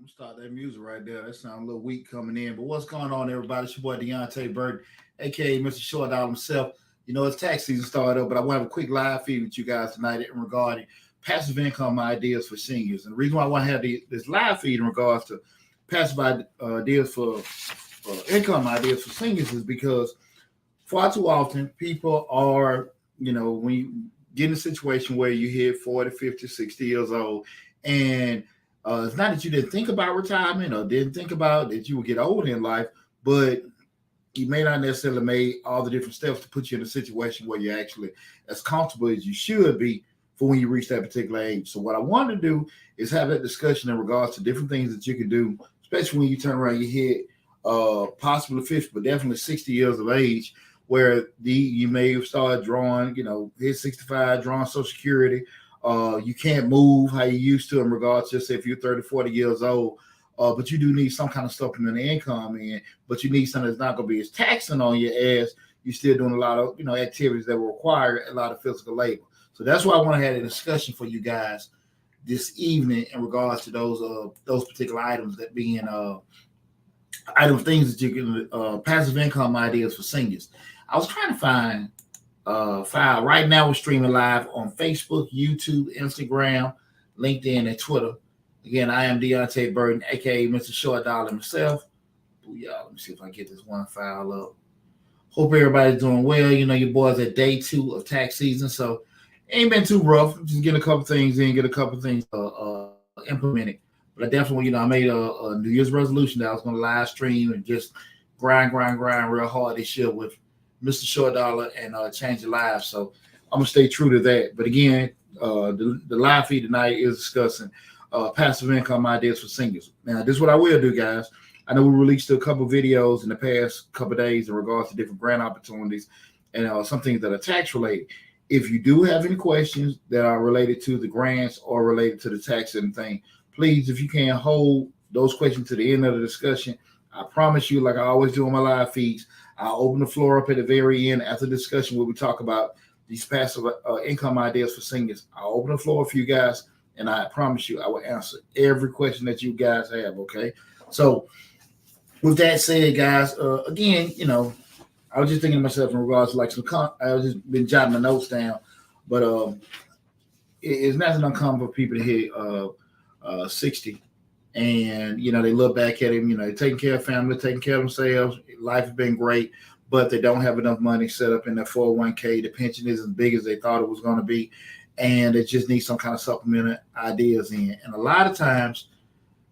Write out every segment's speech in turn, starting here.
Start that music right there. That sounds a little weak coming in. But what's going on, everybody? It's your boy Deonte Burden, aka Mr. Short Dollar himself. You know, it's tax season started up, but I want to have a quick live feed with you guys tonight in regarding passive income ideas for seniors. And the reason why I want to have this live feed in regards to passive ideas for income ideas for seniors is because far too often people are, when you get in a situation where you hit 40, 50, 60 years old, and it's not that you didn't think about retirement or didn't think about that you would get older in life, but you may not necessarily made all the different steps to put you in a situation where you're actually as comfortable as you should be for when you reach that particular age. So what I want to do is have that discussion in regards to different things that you can do, especially when you turn around, you hit possibly 50, but definitely 60 years of age, where you may have started drawing, hit 65, drawing Social Security. You can't move how you used to in regards to, say, if you're 30, 40 years old, but you do need some kind of supplemental income in, but you need something that's not going to be as taxing on you as you're still doing a lot of, activities that will require a lot of physical labor. So that's why I want to have a discussion for you guys this evening in regards to those particular items that being things that you can, passive income ideas for seniors. I was trying to find file. Right now, we're streaming live on Facebook, YouTube, Instagram, LinkedIn, and Twitter. Again, I am Deonte Burden, aka Mr. Short Dollar himself. Booyah. Let me see if I can get this one file up. Hope everybody's doing well. Your boys at day 2 of tax season, so it ain't been too rough. Just get a couple things in, get a couple things implemented. But I definitely, I made a New Year's resolution that I was going to live stream and just grind real hard this year with Mr. Short Dollar and change your lives. So I'm gonna stay true to that. But again, the live feed tonight is discussing passive income ideas for seniors. Now, this is what I will do, guys. I know we released a couple videos in the past couple of days in regards to different grant opportunities and some things that are tax related. If you do have any questions that are related to the grants or related to the tax and thing, please, if you can, hold those questions to the end of the discussion. I promise you, like I always do on my live feeds, I'll open the floor up at the very end after the discussion where we talk about these passive income ideas for seniors. I'll open the floor for you guys, and I promise you I will answer every question that you guys have, okay? So with that said, guys, again, I was just thinking to myself in regards to like I was just been jotting the notes down, but it's nothing uncommon for people to hit 60. And, they look back at him, taking care of family, taking care of themselves. Life has been great, but they don't have enough money set up in their 401k. The pension isn't as big as they thought it was going to be. And they just need some kind of supplemental ideas in. And a lot of times,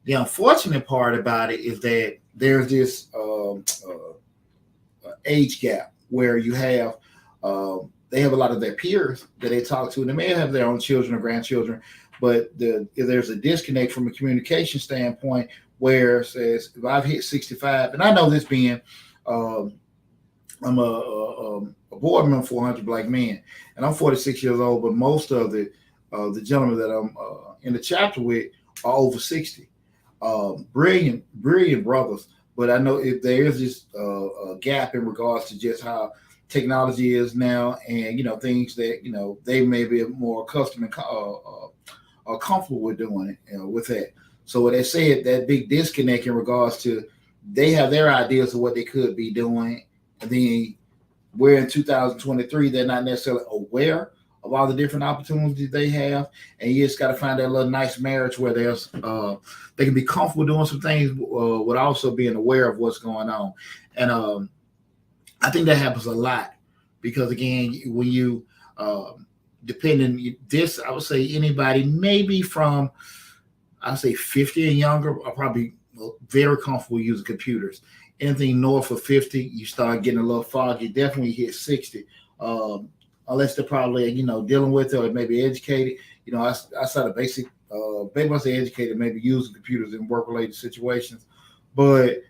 the unfortunate part about it is that there's this age gap where you have, they have a lot of their peers that they talk to, and they may have their own children or grandchildren, but there's a disconnect from a communication standpoint where it says, if I've hit 65, and I know this being, I'm a board member for 100 Black Men, and I'm 46 years old, but most of the gentlemen that I'm in the chapter with are over 60. Brilliant brothers, but I know if there is this a gap in regards to just how technology is now, and things that they may be more accustomed and are comfortable with doing it with that. So what they said, that big disconnect in regards to they have their ideas of what they could be doing, and then we're in 2023, they're not necessarily aware of all the different opportunities they have, and you just got to find that little nice marriage where there's they can be comfortable doing some things with also being aware of what's going on. And I think that happens a lot because, again, when you depending this, I would say anybody maybe from, I'd say 50 and younger are probably very comfortable using computers. Anything north of 50, you start getting a little foggy. Definitely hit 60, unless they're probably dealing with it or maybe educated. I started basic, maybe once they're educated, maybe using computers in work-related situations. But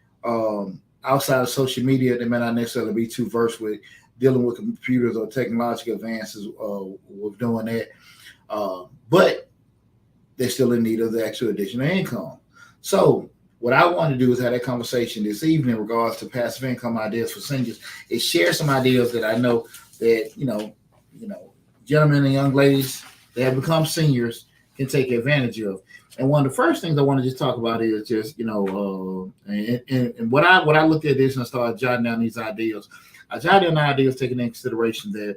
outside of social media, they may not necessarily be too versed with dealing with computers or technological advances with doing that. But they're still in need of the actual additional income. So what I want to do is have that conversation this evening in regards to passive income ideas for seniors. Is share some ideas that I know that gentlemen and young ladies that have become seniors can take advantage of. And one of the first things I want to just talk about is just and what I looked at this and I started jotting down these ideas. I jotted down ideas taking into consideration that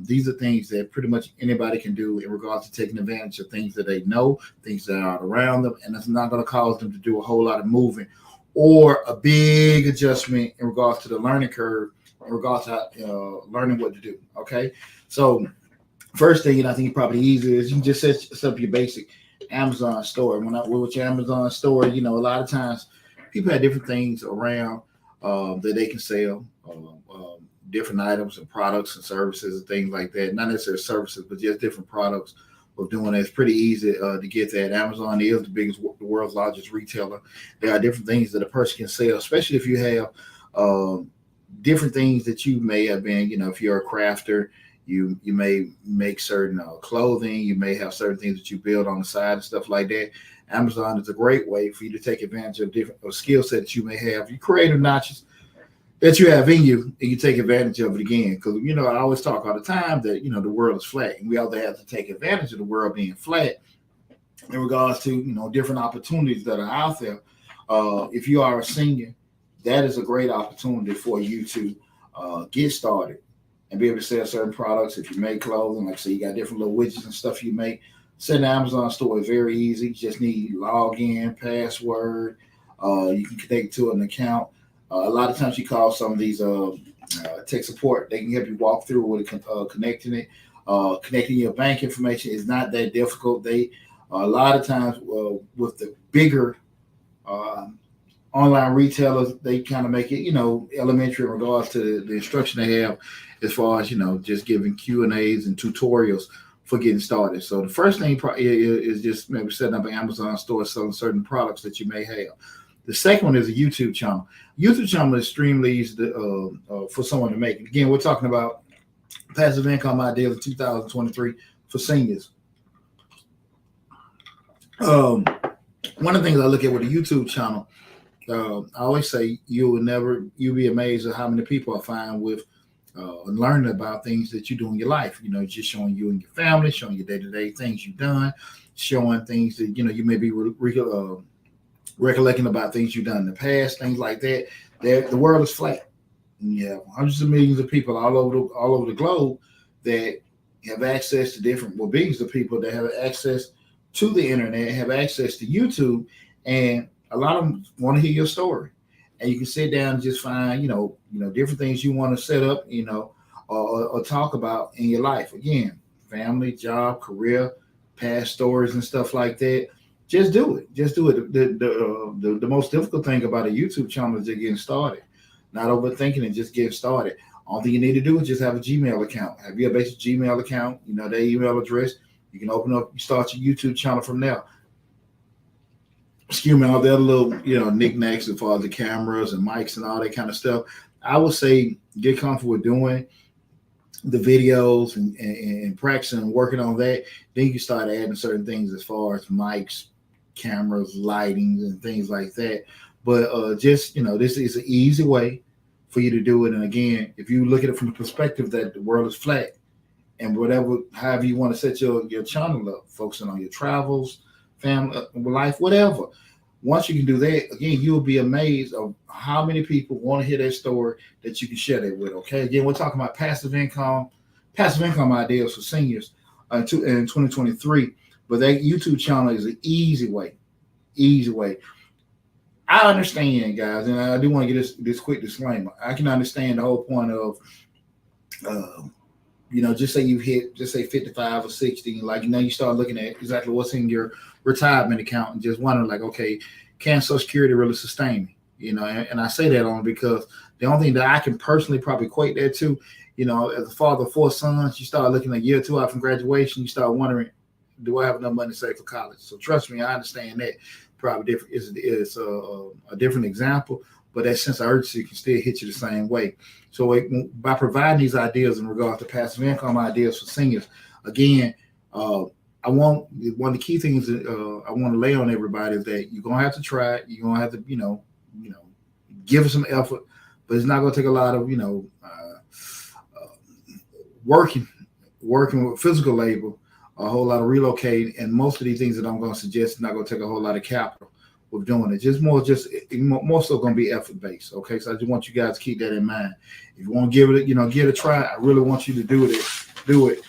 these are things that pretty much anybody can do in regards to taking advantage of things that they know, things that are around them, and it's not going to cause them to do a whole lot of moving or a big adjustment in regards to the learning curve, in regards to learning what to do. Okay, so first thing, and I think probably easy is you can just set up your basic Amazon store. With your Amazon store, a lot of times people have different things around that they can sell. Different items and products and services and things like that. Not necessarily services, but just different products of doing that. It's pretty easy to get that. Amazon is the world's largest retailer. There are different things that a person can sell, especially if you have different things that you may have been, if you're a crafter, you may make certain clothing, you may have certain things that you build on the side and stuff like that. Amazon is a great way for you to take advantage of different skill sets you may have. You creative notches that you have in you, and you take advantage of it again. Because, I always talk all the time that, the world is flat. And we also have to take advantage of the world being flat in regards to, different opportunities that are out there. If you are a senior, that is a great opportunity for you to get started and be able to sell certain products. If you make clothing, like say you got different little widgets and stuff you make, setting an Amazon store is very easy. You just need login, password. You can connect to an account. A lot of times you call some of these tech support. They can help you walk through with connecting it. Connecting your bank information is not that difficult. They a lot of times with the bigger online retailers, they kind of make it elementary in regards to the instruction they have as far as just giving Q&As and tutorials for getting started. So the first thing is just maybe setting up an Amazon store selling certain products that you may have. The second one is a YouTube channel. YouTube channel is extremely easy for someone to make. Again, we're talking about passive income ideas in 2023 for seniors. One of the things I look at with a YouTube channel, I always say you'll be amazed at how many people I find with learning about things that you do in your life. Just showing you and your family, showing your day-to-day things you've done, showing things that you may be recollecting about things you've done in the past, things like that. The world is flat. You have hundreds of millions of people all over the globe that have access to billions of people that have access to the internet, have access to YouTube, and a lot of them want to hear your story. And you can sit down and just find, different things you want to set up, or talk about in your life. Again, family, job, career, past stories and stuff like that. Just do it. The most difficult thing about a YouTube channel is just getting started, not overthinking it, just getting started. All thing you need to do is just have a Gmail account. Have your basic Gmail account, their email address. You can open up, you start your YouTube channel from there. Excuse me, all the other little, knickknacks as far as the cameras and mics and all that kind of stuff. I would say get comfortable with doing the videos and practicing and working on that. Then you can start adding certain things as far as mics, cameras, lighting, and things like that. But this is an easy way for you to do it. And again, if you look at it from the perspective that the world is flat, and however you want to set your channel up, focusing on your travels, family, life, whatever. Once you can do that, again, you'll be amazed of how many people want to hear that story that you can share that with. Okay, again, we're talking about passive income ideas for seniors in 2023. But that YouTube channel is an easy way. I understand, guys, and I do want to get this quick disclaimer. I can understand the whole point of, just say you hit, just say 55 or 60, you start looking at exactly what's in your retirement account and just wondering, okay, can Social Security really sustain me? And I say that only because the only thing that I can personally probably equate that to, as a father of 4 sons, you start looking at year 2 out from graduation, you start wondering, do I have enough money to save for college? So trust me, I understand that. Probably different. It's a different example, but that sense of urgency can still hit you the same way. So by providing these ideas in regard to passive income ideas for seniors, again, I want one of the key things that I want to lay on everybody is that you're gonna have to try it. You're gonna have to, give it some effort, but it's not gonna take a lot of, working with physical labor, a whole lot of relocating, and most of these things that I'm going to suggest is not going to take a whole lot of capital with doing it. More so going to be effort based. Okay, so I just want you guys to keep that in mind. If you want to give it, give it a try. I really want you to do it.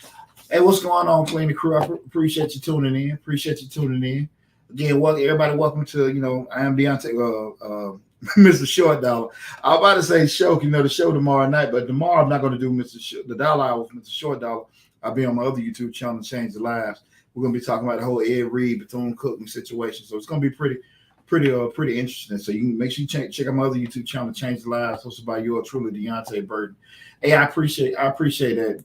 Hey, what's going on, Clean the Crew? I appreciate you tuning in. Again, everybody, welcome to, I am Deonte, Mr. Short Dollar. I was about to say show, the show tomorrow night, but tomorrow I'm not going to do the Dollar Hour with Mr. Short Dollar. I'll be on my other YouTube channel, Change the Lives. We're going to be talking about the whole Ed Reed, Bethune-Cookman situation. So it's going to be pretty interesting. So you can make sure you check out my other YouTube channel, Change the Lives, hosted by yours truly, Deonte Burden. Hey, I appreciate that.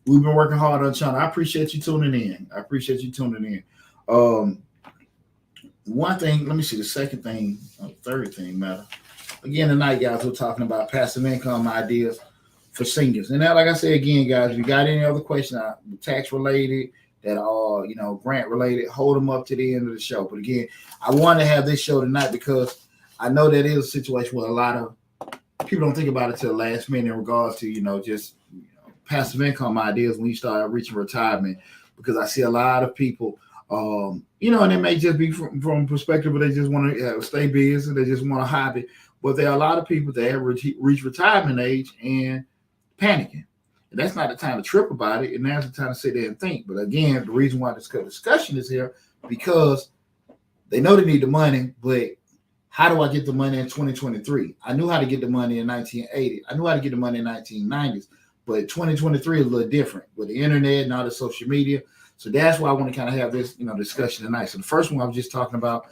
We've been working hard on the channel. I appreciate you tuning in. One thing, let me see the second thing, third thing, matter. Again, tonight, guys, we're talking about passive income ideas for seniors. And now, like I said again, guys, if you got any other questions, tax related, that are, grant related, hold them up to the end of the show. But again, I want to have this show tonight because I know that is a situation where a lot of people don't think about it till the last minute in regards to, passive income ideas when you start reaching retirement, because I see a lot of people, and it may just be from perspective, but they just want to stay busy. They just want a hobby. But there are a lot of people that have reached retirement age and panicking. And that's not the time to trip about it. And now's the time to sit there and think. But again, the reason why this discussion is here, because they know they need the money, but how do I get the money in 2023? I knew how to get the money in 1980. I knew how to get the money in 1990s. But 2023 is a little different with the internet and all the social media. So that's why I want to kind of have this, discussion tonight. So the first one I was just talking about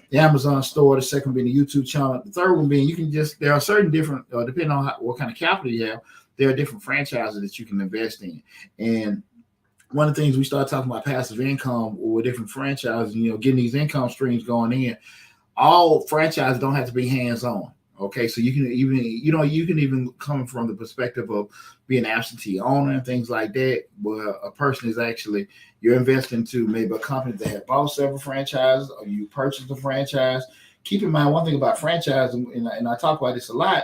the Amazon store. The second being the YouTube channel. The third one being there are certain different, depending on what kind of capital you have, there are different franchises that you can invest in. And one of the things we start talking about passive income or different franchises, getting these income streams going in. All franchises don't have to be hands-on. Okay, so you can even come from the perspective of being absentee owner and things like that, where a person is actually, you're investing to maybe a company that has bought several franchises or you purchased a franchise. Keep in mind one thing about franchise, and I talk about this a lot.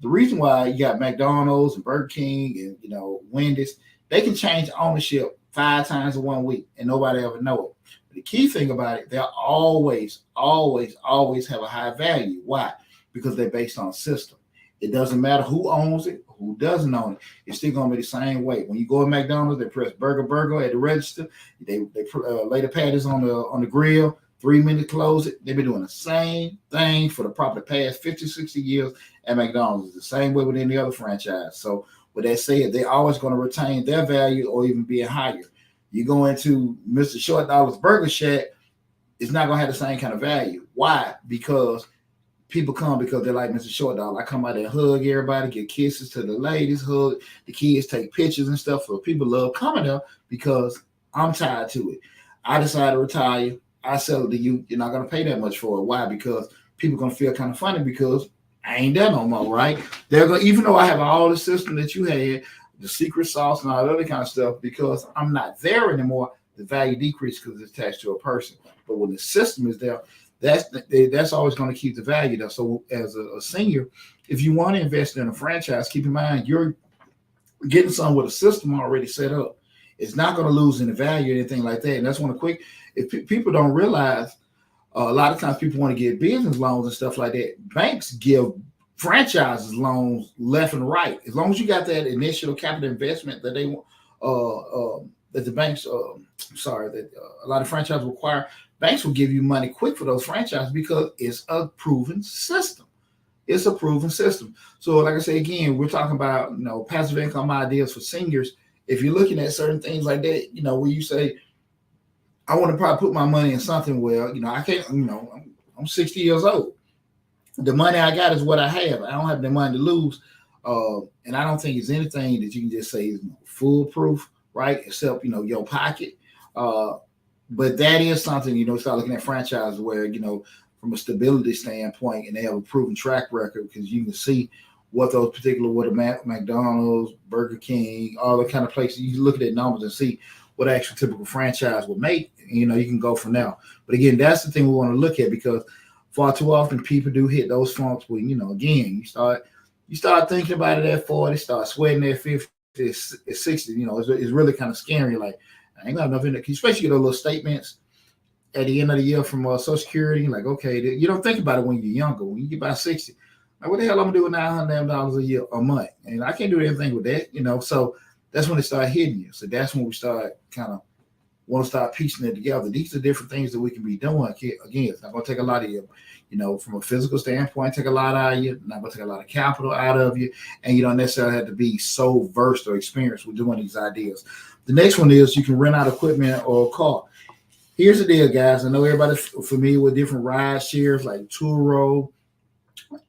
The reason why you got McDonald's and Burger King and Wendy's, they can change ownership 5 times in 1 week and nobody ever know it. But the key thing about it, they'll always have a high value. Why? Because they're based on a system. It doesn't matter who owns it, who doesn't own it. It's still going to be the same way. When you go to McDonald's, they press burger at the register. They lay the patties on the grill. 3 minutes close it. They've been doing the same thing for the probably past 50, 60 years at McDonald's. It's the same way with any other franchise. So with that said, they're always going to retain their value or even be higher. You go into Mr. Short Dollar's Burger Shack, it's not going to have the same kind of value. Why? Because people come because they're like Mr. Short Dollar. I come out there, hug everybody, give kisses to the ladies, hug the kids, take pictures and stuff. So people love coming there because I'm tied to it. I decide to retire. I sell it to you. You're not going to pay that much for it. Why? Because people are going to feel kind of funny because I ain't there no more, right? They're going, even though I have all the system that you had, the secret sauce and all that other kind of stuff, because I'm not there anymore, the value decreases because it's attached to a person. But when the system is there, that's always going to keep the value there. So as a senior, if you want to invest in a franchise, keep in mind you're getting something with a system already set up. It's not going to lose any value or anything like that. And that's one of the if people don't realize, a lot of times people want to get business loans and stuff like that. Banks give franchises loans left and right. As long as you got that initial capital investment that they that the banks, that a lot of franchises require, banks will give you money quick for those franchises because it's a proven system. It's a proven system. So like I say, again, we're talking about, passive income ideas for seniors. If you're looking at certain things like that, where you say, I want to probably put my money in something where, I can't, I'm 60 years old. The money I got is what I have. I don't have the money to lose. And I don't think it's anything that you can just say is foolproof, right? Except, your pocket. But that is something, start looking at franchises where, from a stability standpoint, and they have a proven track record because you can see what those particular, what a McDonald's, Burger King, all the kind of places, you look at their numbers and see what actual typical franchise would make. You know, you can go from there. But again, that's the thing we want to look at, because far too often people do hit those funks when, you know, again, you start thinking about it at 40, start sweating at 50, at 60. You know, it's really kind of scary. Like, I ain't got enough in it, especially those little statements at the end of the year from Social Security. Like, okay, you don't think about it when you're younger. When you get by 60, like, what the hell I'm gonna do with $900 a year, a month? And I can't do anything with that, you know. So that's when they start hitting you. So that's when we start kind of want to start piecing it together. These are different things that we can be doing. Again, it's not gonna take a lot of you, you know, from a physical standpoint, take a lot out of you, not gonna take a lot of capital out of you, and you don't necessarily have to be so versed or experienced with doing these ideas. The next one is you can rent out equipment or a car. Here's the deal, guys. I know everybody's familiar with different ride shares like Turo,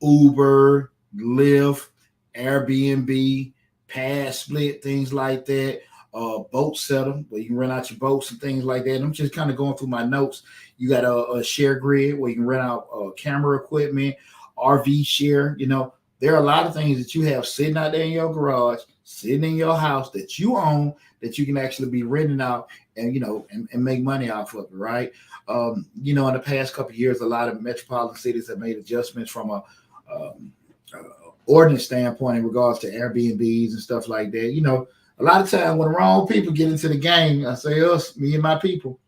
Uber, Lyft, Airbnb, Pass Split, things like that. Boat setter, where you can rent out your boats and things like that. And I'm just kind of going through my notes. You got a share grid where you can rent out camera equipment, RV share. You know, there are a lot of things that you have sitting out there in your garage, sitting in your house that you own, that you can actually be renting out and, you know, and make money off of it, right? You know, in the past couple of years, a lot of metropolitan cities have made adjustments from a ordinance standpoint in regards to Airbnbs and stuff like that. You know, a lot of times when the wrong people get into the game, I say us, me and my people,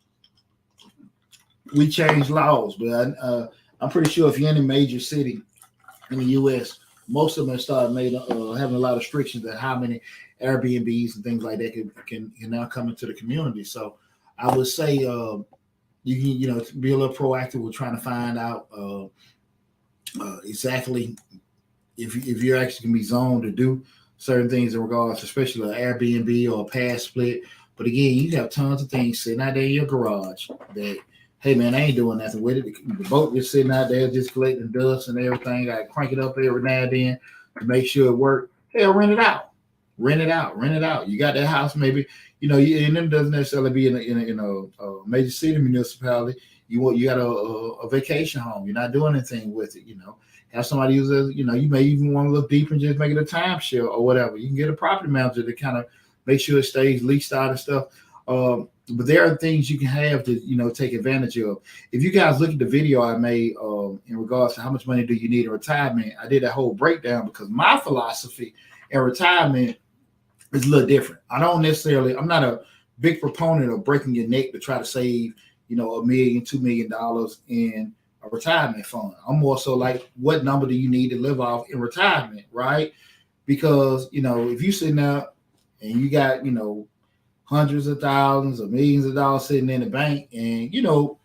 we change laws. But I'm pretty sure if you're in a major city in the U.S., most of them have started having a lot of restrictions on how many Airbnbs and things like that can now come into the community. So I would say you can, you know, be a little proactive with trying to find out exactly if you're actually going to be zoned to do certain things in regards to, especially an Airbnb or a Pass Split. But again, you have tons of things sitting out there in your garage that, hey man, I ain't doing nothing with it. The boat just sitting out there just collecting dust and everything. I crank it up every now and then to make sure it works. Hell, rent it out. You got that house, maybe, you know, and it doesn't necessarily be in a major city municipality. You got a vacation home. You're not doing anything with it, you know. Have somebody use it, you know, you may even want to look deep and just make it a timeshare or whatever. You can get a property manager to kind of make sure it stays leased out and stuff. But there are things you can have to, you know, take advantage of. If you guys look at the video I made in regards to how much money do you need in retirement, I did a whole breakdown because my philosophy in retirement is a little different. I'm not a big proponent of breaking your neck to try to save, you know, $1 million, $2 million in a retirement fund. I'm more so like, what number do you need to live off in retirement, right? Because, you know, if you're sitting there and you got, you know, hundreds of thousands or millions of dollars sitting in the bank, and, you know,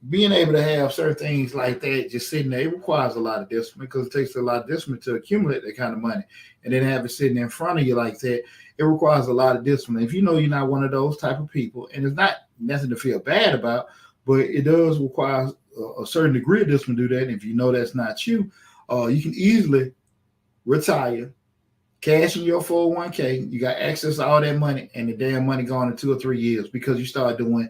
being able to have certain things like that just sitting there, it requires a lot of discipline, because it takes a lot of discipline to accumulate that kind of money. And then have it sitting in front of you like that, it requires a lot of discipline. If you know you're not one of those type of people, and it's not nothing to feel bad about, but it does require a certain degree of discipline to do that. And if you know that's not you, you can easily retire, cash in your 401k, you got access to all that money, and the damn money gone in 2 or 3 years because you start doing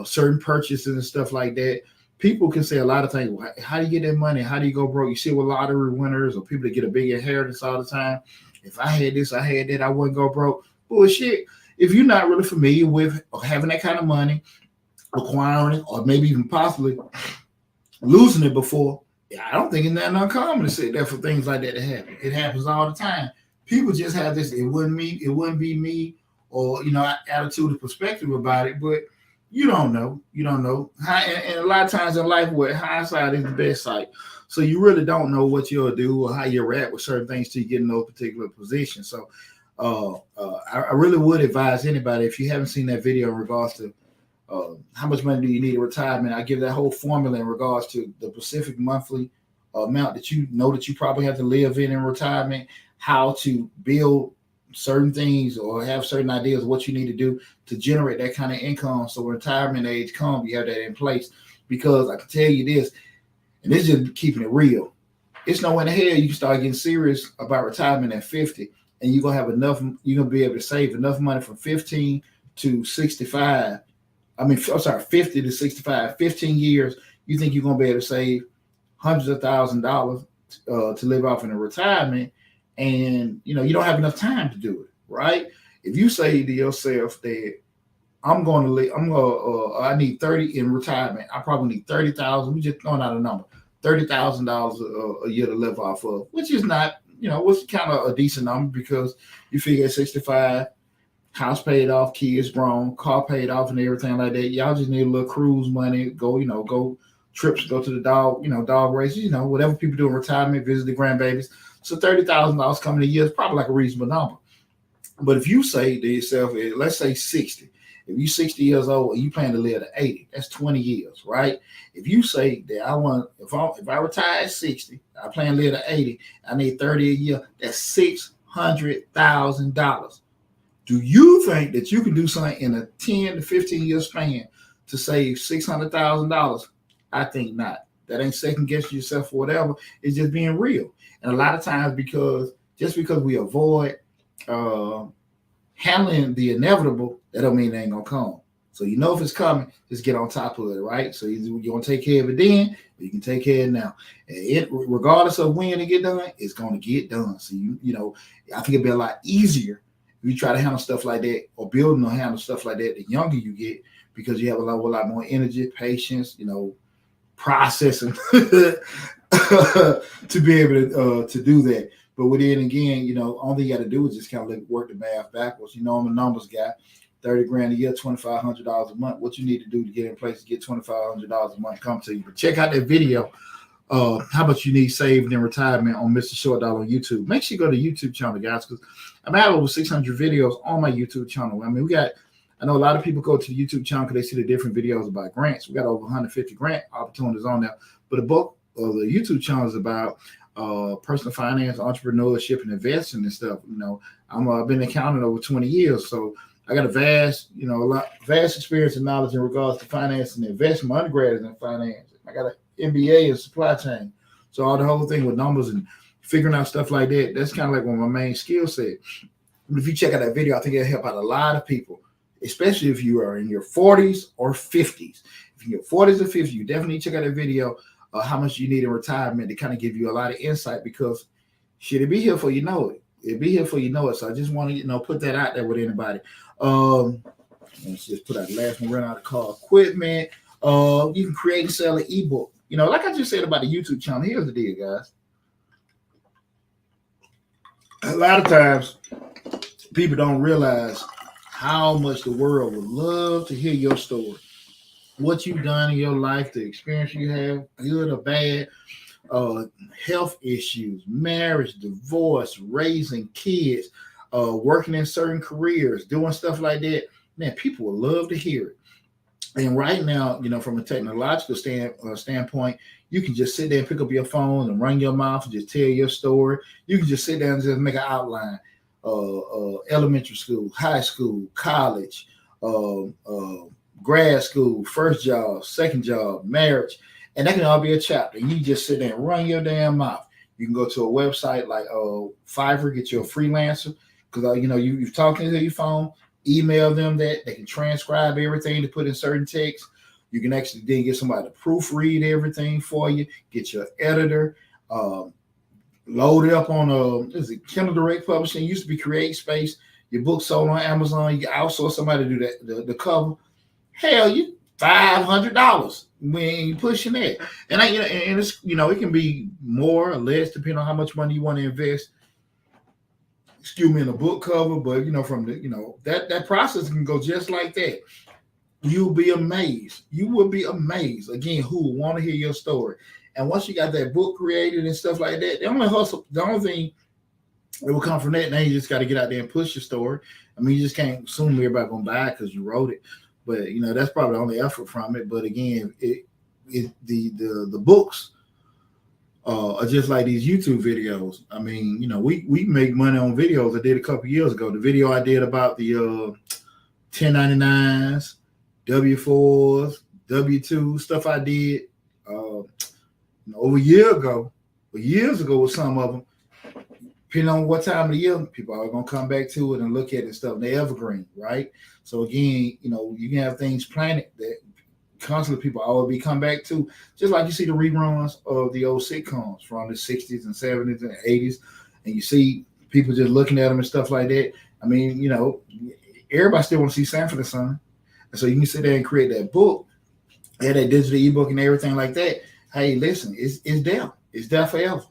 certain purchases and stuff like that. People can say a lot of things. How do you get that money? How do you go broke? You see with lottery winners or people that get a big inheritance all the time. If I had this, I had that, I wouldn't go broke. Bullshit. If you're not really familiar with having that kind of money, acquiring it, or maybe even possibly losing it before, I don't think it's that uncommon to sit there for things like that to happen. It happens all the time. People just have this, it wouldn't be me, or, you know, attitude or perspective about it, but you don't know. And a lot of times in life, where hindsight is the best sight. So you really don't know what you'll do or how you'll react with certain things till you get in those particular positions. So I really would advise anybody, if you haven't seen that video in regards to how much money do you need in retirement, I give that whole formula in regards to the specific monthly amount that you know that you probably have to live in retirement, how to build certain things or have certain ideas of what you need to do to generate that kind of income. So when retirement age comes, you have that in place. Because I can tell you this, and this is just keeping it real, it's no way in the hell you can start getting serious about retirement at 50, and you're gonna have enough, you're gonna be able to save enough money from 15 to 65. 50 to 65, 15 years, you think you're gonna be able to save hundreds of $1,000s to live off in a retirement, and you don't have enough time to do it, right? If you say to yourself that I need 30 in retirement, I probably need 30,000. We just throwing out a number, $30,000 a year to live off of, which is not, what's kind of a decent number because you figure at 65, house paid off, kids grown, car paid off, and everything like that. Y'all just need a little cruise money, go trips, go to the dog races, whatever people do in retirement, visit the grandbabies. So $30,000 coming a year is probably like a reasonable number. But if you say to yourself, let's say 60, if you're 60 years old and you plan to live to 80, that's 20 years, right? If you say that if I retire at 60, I plan to live to 80, I need 30 a year, that's $600,000. Do you think that you can do something in a 10 to 15 year span to save $600,000? I think not. That ain't second guessing yourself or whatever. It's just being real. And a lot of times because we avoid handling the inevitable, that don't mean it ain't gonna come. So if it's coming, just get on top of it, right? So you're gonna take care of it then, or you can take care of it now. And regardless of when it get done, it's gonna get done. So I think it'd be a lot easier if you try to handle stuff like that or building or handle stuff like that the younger you get, because you have a lot more energy, patience, processing to be able to do that. But within again, all you got to do is just kind of work the math backwards. I'm a numbers guy. $30,000 a year, $2,500 a month. What you need to do to get in place to get $2,500 a month come to you. But check out that video. How much you need saved in retirement on Mr. Short Dollar on YouTube. Make sure you go to the YouTube channel, guys, because I'm at over 600 videos on my YouTube channel. I mean, I know a lot of people go to the YouTube channel because they see the different videos about grants. We got over 150 grant opportunities on there. But the bulk of the YouTube channel is about personal finance, entrepreneurship, and investing and stuff. I've been accounting over 20 years, so I got a vast experience and knowledge in regards to finance and investment. My undergrad is in finance. I got an MBA in supply chain. So all the whole thing with numbers and figuring out stuff like that, that's kind of like one of my main skill sets. But if you check out that video, I think it'll help out a lot of people, especially if you are in your 40s or 50s. If you're in your 40s or 50s, you definitely check out that video. How much you need in retirement to kind of give you a lot of insight, because shit, it'll be here for you know it. It'll be here for you know it. So I just want to put that out there with anybody. Let's just put out the last one. Run out of car equipment. You can create and sell an ebook. Like I just said about the YouTube channel. Here's the deal, guys. A lot of times, people don't realize how much the world would love to hear your story. What you've done in your life, the experience you have, good or bad, health issues, marriage, divorce, raising kids, working in certain careers, doing stuff like that. Man, people would love to hear it. And right now, from a technological standpoint, you can just sit there and pick up your phone and run your mouth and just tell your story. You can just sit down and just make an outline. Elementary school, high school, college, grad school, first job, second job, marriage, and that can all be a chapter. You just sit there and run your damn mouth. You can go to a website like Fiverr, get you a freelancer, because you've talked into your phone, email them that they can transcribe everything to put in certain text. You can actually then get somebody to proofread everything for you, get your editor, load it up on Kindle Direct Publishing. It used to be Create Space. Your book sold on Amazon. You can outsource somebody to do that, the cover. Hell, you $500 when you're pushing that, and it's it can be more or less depending on how much money you want to invest. In a book cover, but from the that process can go just like that. You'll be amazed. You will be amazed again who will want to hear your story. And once you got that book created and stuff like that, the only thing that will come from that, now you just got to get out there and push your story. I mean, you just can't assume everybody gonna buy it because you wrote it. But that's probably the only effort from it. But again, the books are just like these YouTube videos. I mean, we make money on videos I did a couple years ago. The video I did about the 1099s, W4s, W2 stuff I did over a year ago, or years ago with some of them. Depending on what time of the year, people are going to come back to it and look at it and stuff. They're evergreen, right? So again, you can have things planted that constantly people always be come back to, just like you see the reruns of the old sitcoms from the 60s and 70s and 80s, and you see people just looking at them and stuff like that. I mean, everybody still want to see Sanford and Son. And so you can sit there and create that book, and that digital ebook and everything like that. Hey, listen, it's there. It's there forever.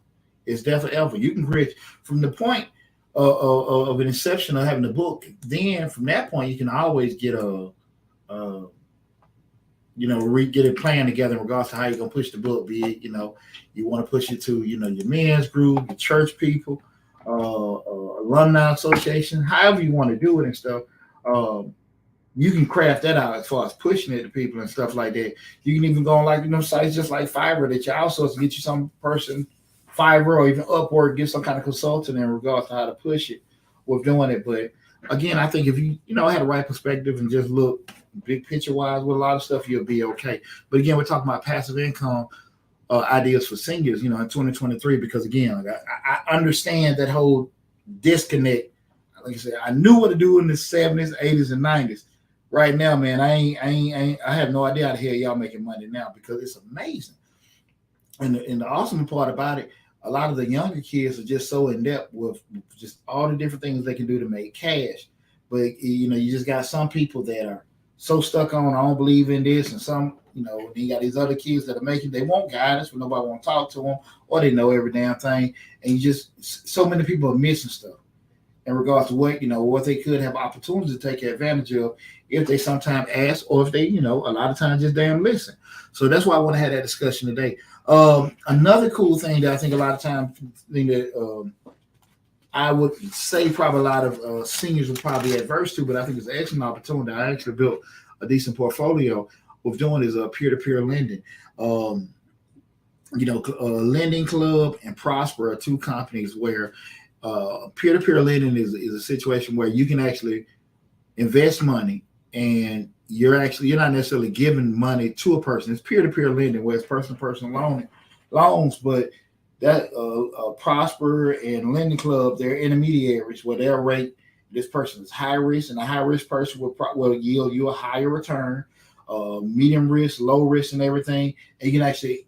It's there forever. You can create from the point of an inception of having the book. Then from that point, you can always get get a plan together in regards to how you're gonna push the book. Be it, you want to push it to, your men's group, your church people, alumni association, however you want to do it and stuff. You can craft that out as far as pushing it to people and stuff like that. You can even go on sites just like Fiverr that you outsource to get you some person, Fiverr or even Upwork, get some kind of consultant in regards to how to push it with doing it. But again, I think if you had the right perspective and just look big picture wise with a lot of stuff, you'll be okay. But again, we're talking about passive income ideas for seniors, in 2023, because again, I understand that whole disconnect. Like I said, I knew what to do in the 70s, 80s, and 90s. Right now, man, I have no idea how the hell y'all making money now, because it's amazing. And the awesome part about it, a lot of the younger kids are just so in depth with just all the different things they can do to make cash. But you just got some people that are so stuck on, I don't believe in this, and some, then you got these other kids that are making, they want guidance, but nobody want to talk to them, or they know every damn thing. And so many people are missing stuff in regards to what they could have opportunities to take advantage of if they sometimes ask, or if they, a lot of times just damn listen. So that's why I want to have that discussion today. Another cool thing that I think a lot of times that I would say probably a lot of seniors would probably be adverse to, but I think it's an excellent opportunity. I actually built a decent portfolio of doing is peer-to-peer lending. Lending Club and Prosper are two companies where peer-to-peer lending is a situation where you can actually invest money, and you're not necessarily giving money to a person. It's peer-to-peer lending where it's person-to-person loans, but that Prosper and Lending Club, they're intermediaries where they'll rate this person is high risk, and a high risk person will yield you a higher return, medium risk, low risk, and everything. And you can actually,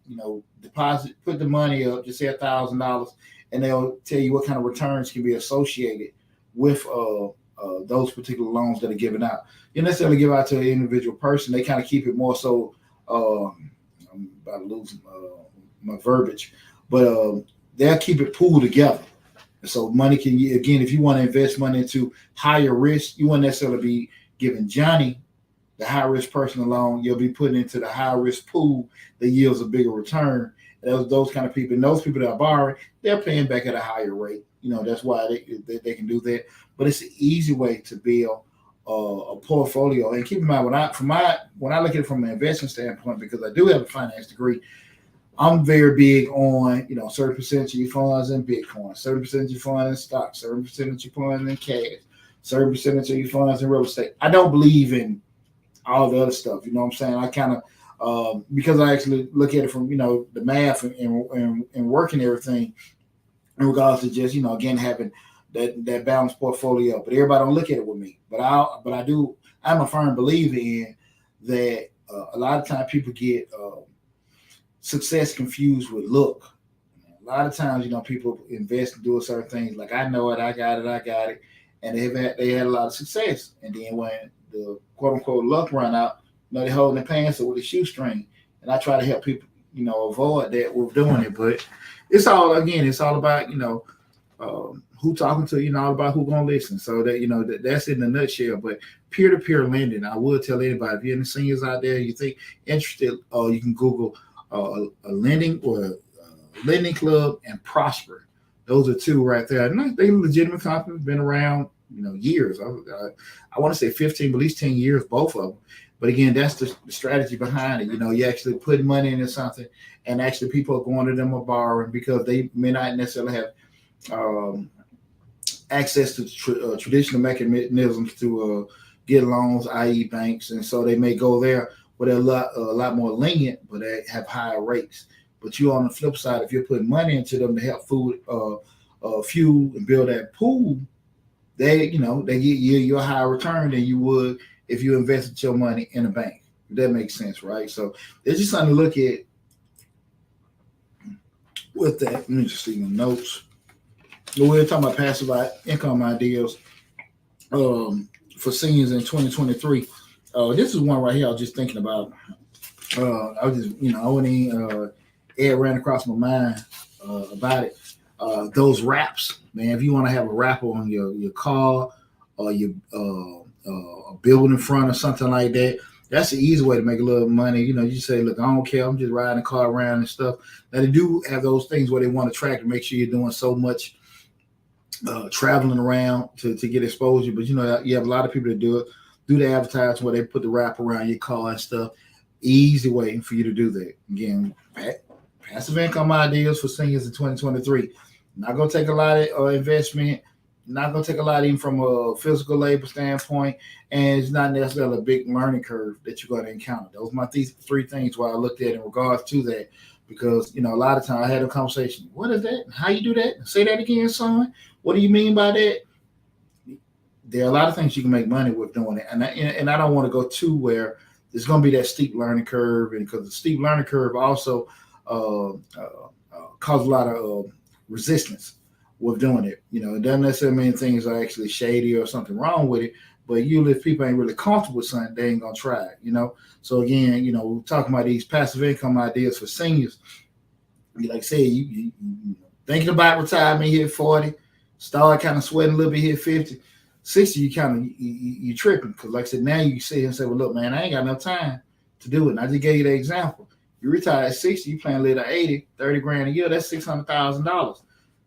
put the money up, just say $1,000, and they'll tell you what kind of returns can be associated with those particular loans that are given out. You don't necessarily give out to an individual person. They kind of keep it more so, I'm about to lose my verbiage, but they'll keep it pooled together. And so money can, again, if you want to invest money into higher risk, you won't necessarily be giving Johnny, the high risk person, loan. You'll be putting into the high risk pool that yields a bigger return. Those kind of people, and those people that are borrowing, they're paying back at a higher rate. That's why they can do that. But it's an easy way to build a portfolio. And keep in mind, when I look at it from an investment standpoint, because I do have a finance degree, I'm very big on, certain percentage of your funds in Bitcoin, certain percentage of your funds in stocks, certain percentage of your funds in cash, certain percentage of your funds in real estate. I don't believe in all the other stuff. You know what I'm saying? I kind of, because I actually look at it from, the math and working everything in regards to just, again, having that balanced portfolio. But everybody don't look at it with me. But I do. I'm a firm believer in that. A lot of times people get success confused with luck. A lot of times, people invest and do certain things like, I know it, I got it, and they had a lot of success. And then when the quote unquote luck run out, they're holding their pants up with a shoestring. And I try to help people, avoid that with doing it. But it's all about, who talking to, all about who gonna listen. So that, that's in a nutshell. But peer-to-peer lending, I would tell anybody, if you're in the seniors out there, you think interested, you can Google a lending club and Prosper. Those are two right there. And they legitimate companies, been around, years. I want to say 15, but at least 10 years, both of them. But again, that's the strategy behind it. You actually put money into something, and actually people are going to them or borrowing because they may not necessarily have access to traditional mechanisms to get loans, i.e. banks. And so they may go there where they're a lot more lenient, but they have higher rates. But you, on the flip side, if you're putting money into them to help fuel and build that pool, they get you a higher return than you would if you invested your money in a bank. If that makes sense, right? So it's just something to look at with that. Let me just see the notes. We're talking about passive income ideas for seniors in 2023. This is one right here I was just thinking about. I was just, I went in, Ed ran across my mind about it. Those wraps, man, if you want to have a wrapper on your car or your building front or something like that, that's the easy way to make a little money. You say, look, I don't care. I'm just riding the car around and stuff. Now, they do have those things where they want to track to make sure you're doing so much traveling around to get exposure. But, you have a lot of people that do the advertising where they put the wrap around your car and stuff. Easy way for you to do that. Again, passive income ideas for seniors in 2023. Not going to take a lot of investment. Not going to take a lot even from a physical labor standpoint, and it's not necessarily a big learning curve that you're going to encounter. Those are my three things where I looked at in regards to that, because a lot of times I had a conversation. What is that? How you do that? Say that again, son. What do you mean by that? There are a lot of things you can make money with doing it, and I don't want to go to where there's going to be that steep learning curve, and because the steep learning curve also causes a lot of resistance with doing it. It doesn't necessarily mean things are actually shady or something wrong with it, but usually if people ain't really comfortable with something, they ain't gonna try it. So again, we're talking about these passive income ideas for seniors. Like I said, you thinking about retirement here at 40, start kind of sweating a little bit here at 50, 60, you tripping, because like I said, now you sit here and say, well, look, man, I ain't got enough time to do it. And I just gave you the example. You retire at 60, you plan to live at 80, 30 grand a year, that's $600,000.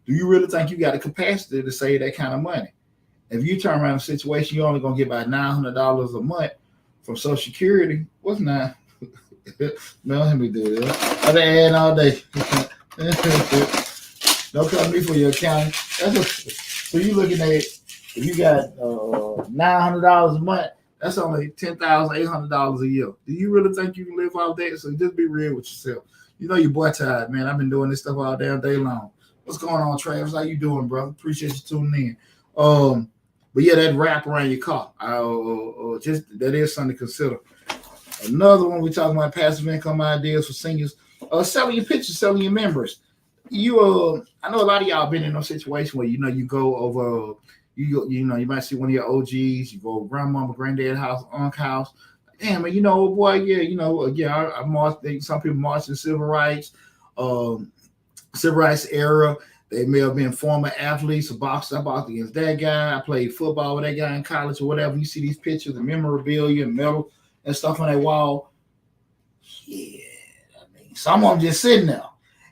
Do you really think you got the capacity to save that kind of money? If you turn around a situation, you're only going to get about $900 a month from Social Security. What's not? No, let me do that. I've been adding all day. Don't come to me for your accounting. So you're looking at, if you got $900 a month, that's only $10,800 a year. Do you really think you can live off that? So just be real with yourself. Your boy tired, man. I've been doing this stuff all damn day long. What's going on, Travis? How you doing, brother? Appreciate you tuning in. But yeah, that wrap around your car, just that is something to consider. Another one we talking about passive income ideas for seniors. Selling your pictures, selling your members. I know a lot of y'all been in a situation where you go over, you might see one of your OGs, you go over grandmama, granddad house, uncle house. Damn, man, boy, yeah, I marched. Some people marched in civil rights era. They may have been former athletes or boxers. I boxed against that guy. I played football with that guy in college or whatever. You see these pictures, the memorabilia and metal and stuff on that wall. Yeah, some of them just sitting there,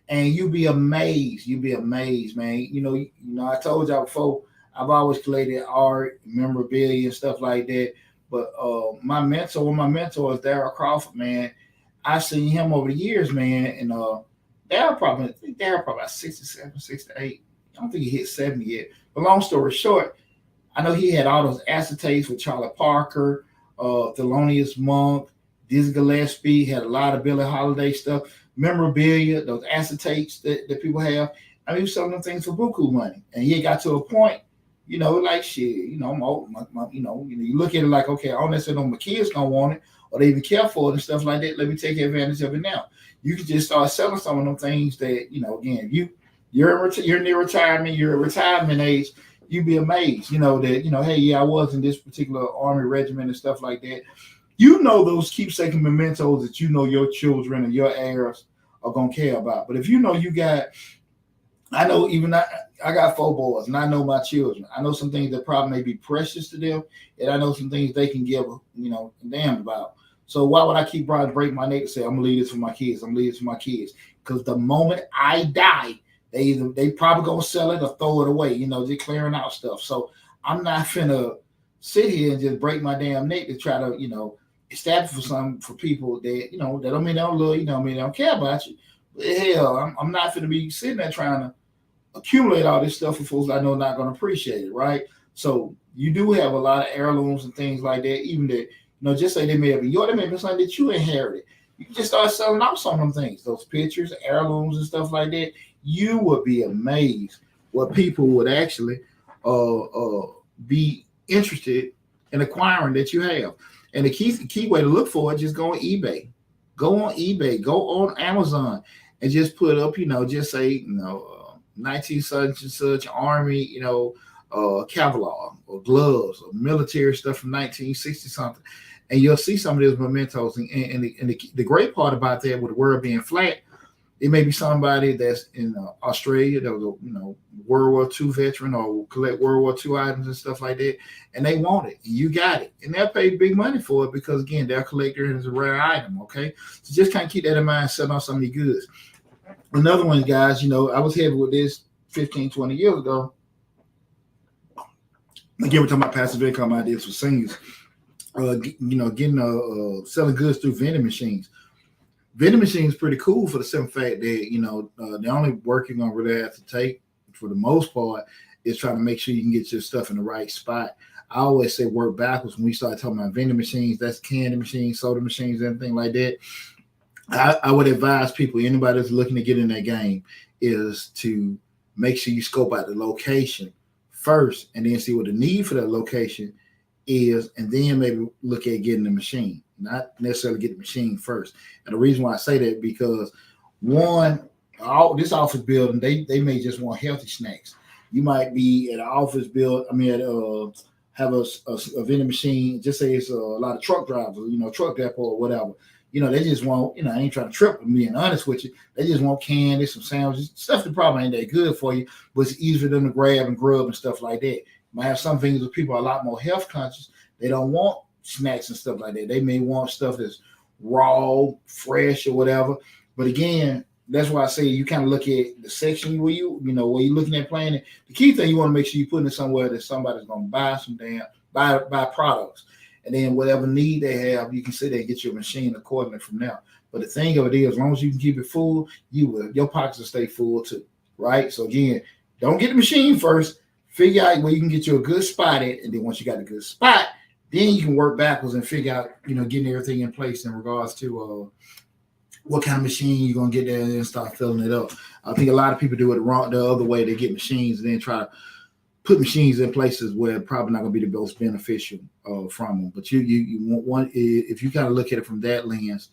and you'd be amazed. You'd be amazed, man. I told y'all before, I've always collected art, memorabilia, and stuff like that. But one of my mentors, Darryl Crawford, man. I've seen him over the years, man, and Darryl probably about 67, 68. I don't think he hit 70 yet. But long story short, I know he had all those acetates with Charlie Parker, Thelonious Monk, Dizzy Gillespie, had a lot of Billie Holiday stuff, memorabilia, those acetates that people have. I mean, he was selling them things for buku money. And he got to a point, like shit, I'm old, you look at it like, okay, I don't necessarily know my kids don't want it or they even care for it and stuff like that. Let me take advantage of it now. You can just start selling some of them things that, again, you're near retirement, you're at retirement age, you'd be amazed, that, hey, yeah, I was in this particular army regiment and stuff like that. Those keepsake mementos that your children and your heirs are going to care about. But if you got, I know even I got 4 boys and I know my children. I know some things that probably may be precious to them, and I know some things they can give, a damn about. So why would I keep break my neck and say, I'm going to leave this for my kids? I'm going to leave this for my kids. Because the moment I die, they probably going to sell it or throw it away, just clearing out stuff. So I'm not finna sit here and just break my damn neck to try to, establish for people that, that don't mean they don't love you, they don't care about you. But hell, I'm not finna be sitting there trying to accumulate all this stuff for folks I know not going to appreciate it, right? So you do have a lot of heirlooms and things like that, even that, just say they may have been yours, they may have been something that you inherited. You can just start selling off some of them things, those pictures, heirlooms and stuff like that. You would be amazed what people would actually be interested and acquiring that you have. And the key way to look for it, just go on eBay. Go on eBay, go on Amazon, and just put up, just say, 19 such and such Army, Kevlar or gloves or military stuff from 1960 something. And you'll see some of those mementos. And the great part about that, with the world being flat, it may be somebody that's in Australia that was a World War II veteran or collect World War II items and stuff like that, and they want it, and you got it, and they'll pay big money for it because again they're a collector and it's a rare item. Okay, so just kind of keep that in mind, setting off some of the goods. Another one, guys, I was heavy with this 15, 20 years ago. Again, we're talking about passive income ideas for seniors. Selling goods through vending machines. Vending machines pretty cool for the simple fact that the only work you're gonna really have to take for the most part is trying to make sure you can get your stuff in the right spot. I always say work backwards when we start talking about vending machines. That's candy machines, soda machines, anything like that. I would advise people, anybody that's looking to get in that game, is to make sure you scope out the location first and then see what the need for that location is, and then maybe look at getting the machine. Not necessarily get the machine first. And the reason why I say that, because one, this office building, they may just want healthy snacks. You might be at an office building, have a vending machine, just say it's a lot of truck drivers, truck depot or whatever. They just want, I ain't trying to trip with me, being honest with you. They just want candy, some sandwiches, stuff that probably ain't that good for you, but it's easy for them to grab and grub and stuff like that. You might have some things where people are a lot more health conscious. They don't want snacks and stuff like that. They may want stuff that's raw, fresh, or whatever. But again, that's why I say you kind of look at the section where you're looking at planning. The key thing, you want to make sure you put it somewhere that somebody's going to buy products. And then whatever need they have, you can sit there and get your machine accordingly from there. But the thing of it is, as long as you can keep it full, your pockets will stay full too, right? So again, don't get the machine first. Figure out where you can get you a good spot at, and then once you got a good spot, then you can work backwards and figure out, getting everything in place in regards to what kind of machine you're gonna get there and then start filling it up. I think a lot of people do it wrong the other way. They get machines and then try to put machines in places where it's probably not gonna be the most beneficial from them. But you want one, if you kind of look at it from that lens,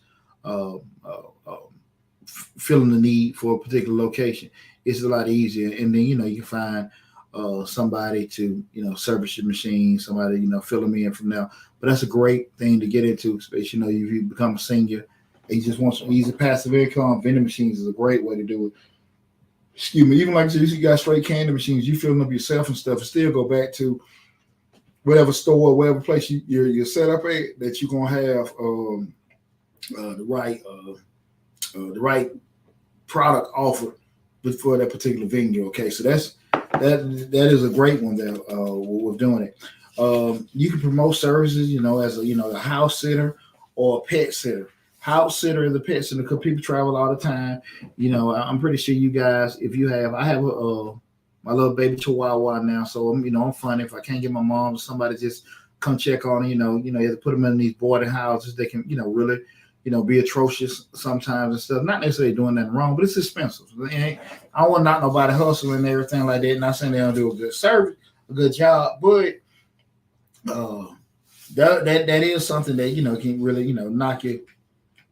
filling the need for a particular location, it's a lot easier. And then you can find somebody to service your machine, somebody fill them in from now. But that's a great thing to get into, especially if you become a senior and you just want some easy passive income. Vending machines is a great way to do it. Excuse me. Even like you got straight candy machines, you filling up yourself and stuff, and still go back to whatever store, whatever place you're set up at, that you're gonna have the right product offered for that particular venue. Okay, so that is a great one that we're doing it. You can promote services, as a house sitter or a pet sitter. House sitter is a pet sitter because people travel all the time. I'm pretty sure you guys, I have my little baby Chihuahua now, so I'm funny. If I can't get my mom or somebody just come check on her, you have to put them in these boarding houses. They can, really, be atrocious sometimes and stuff. Not necessarily doing nothing wrong, but it's expensive. I don't want to knock nobody hustling and everything like that. Not saying they don't do a good service, a good job, but that is something that can really knock you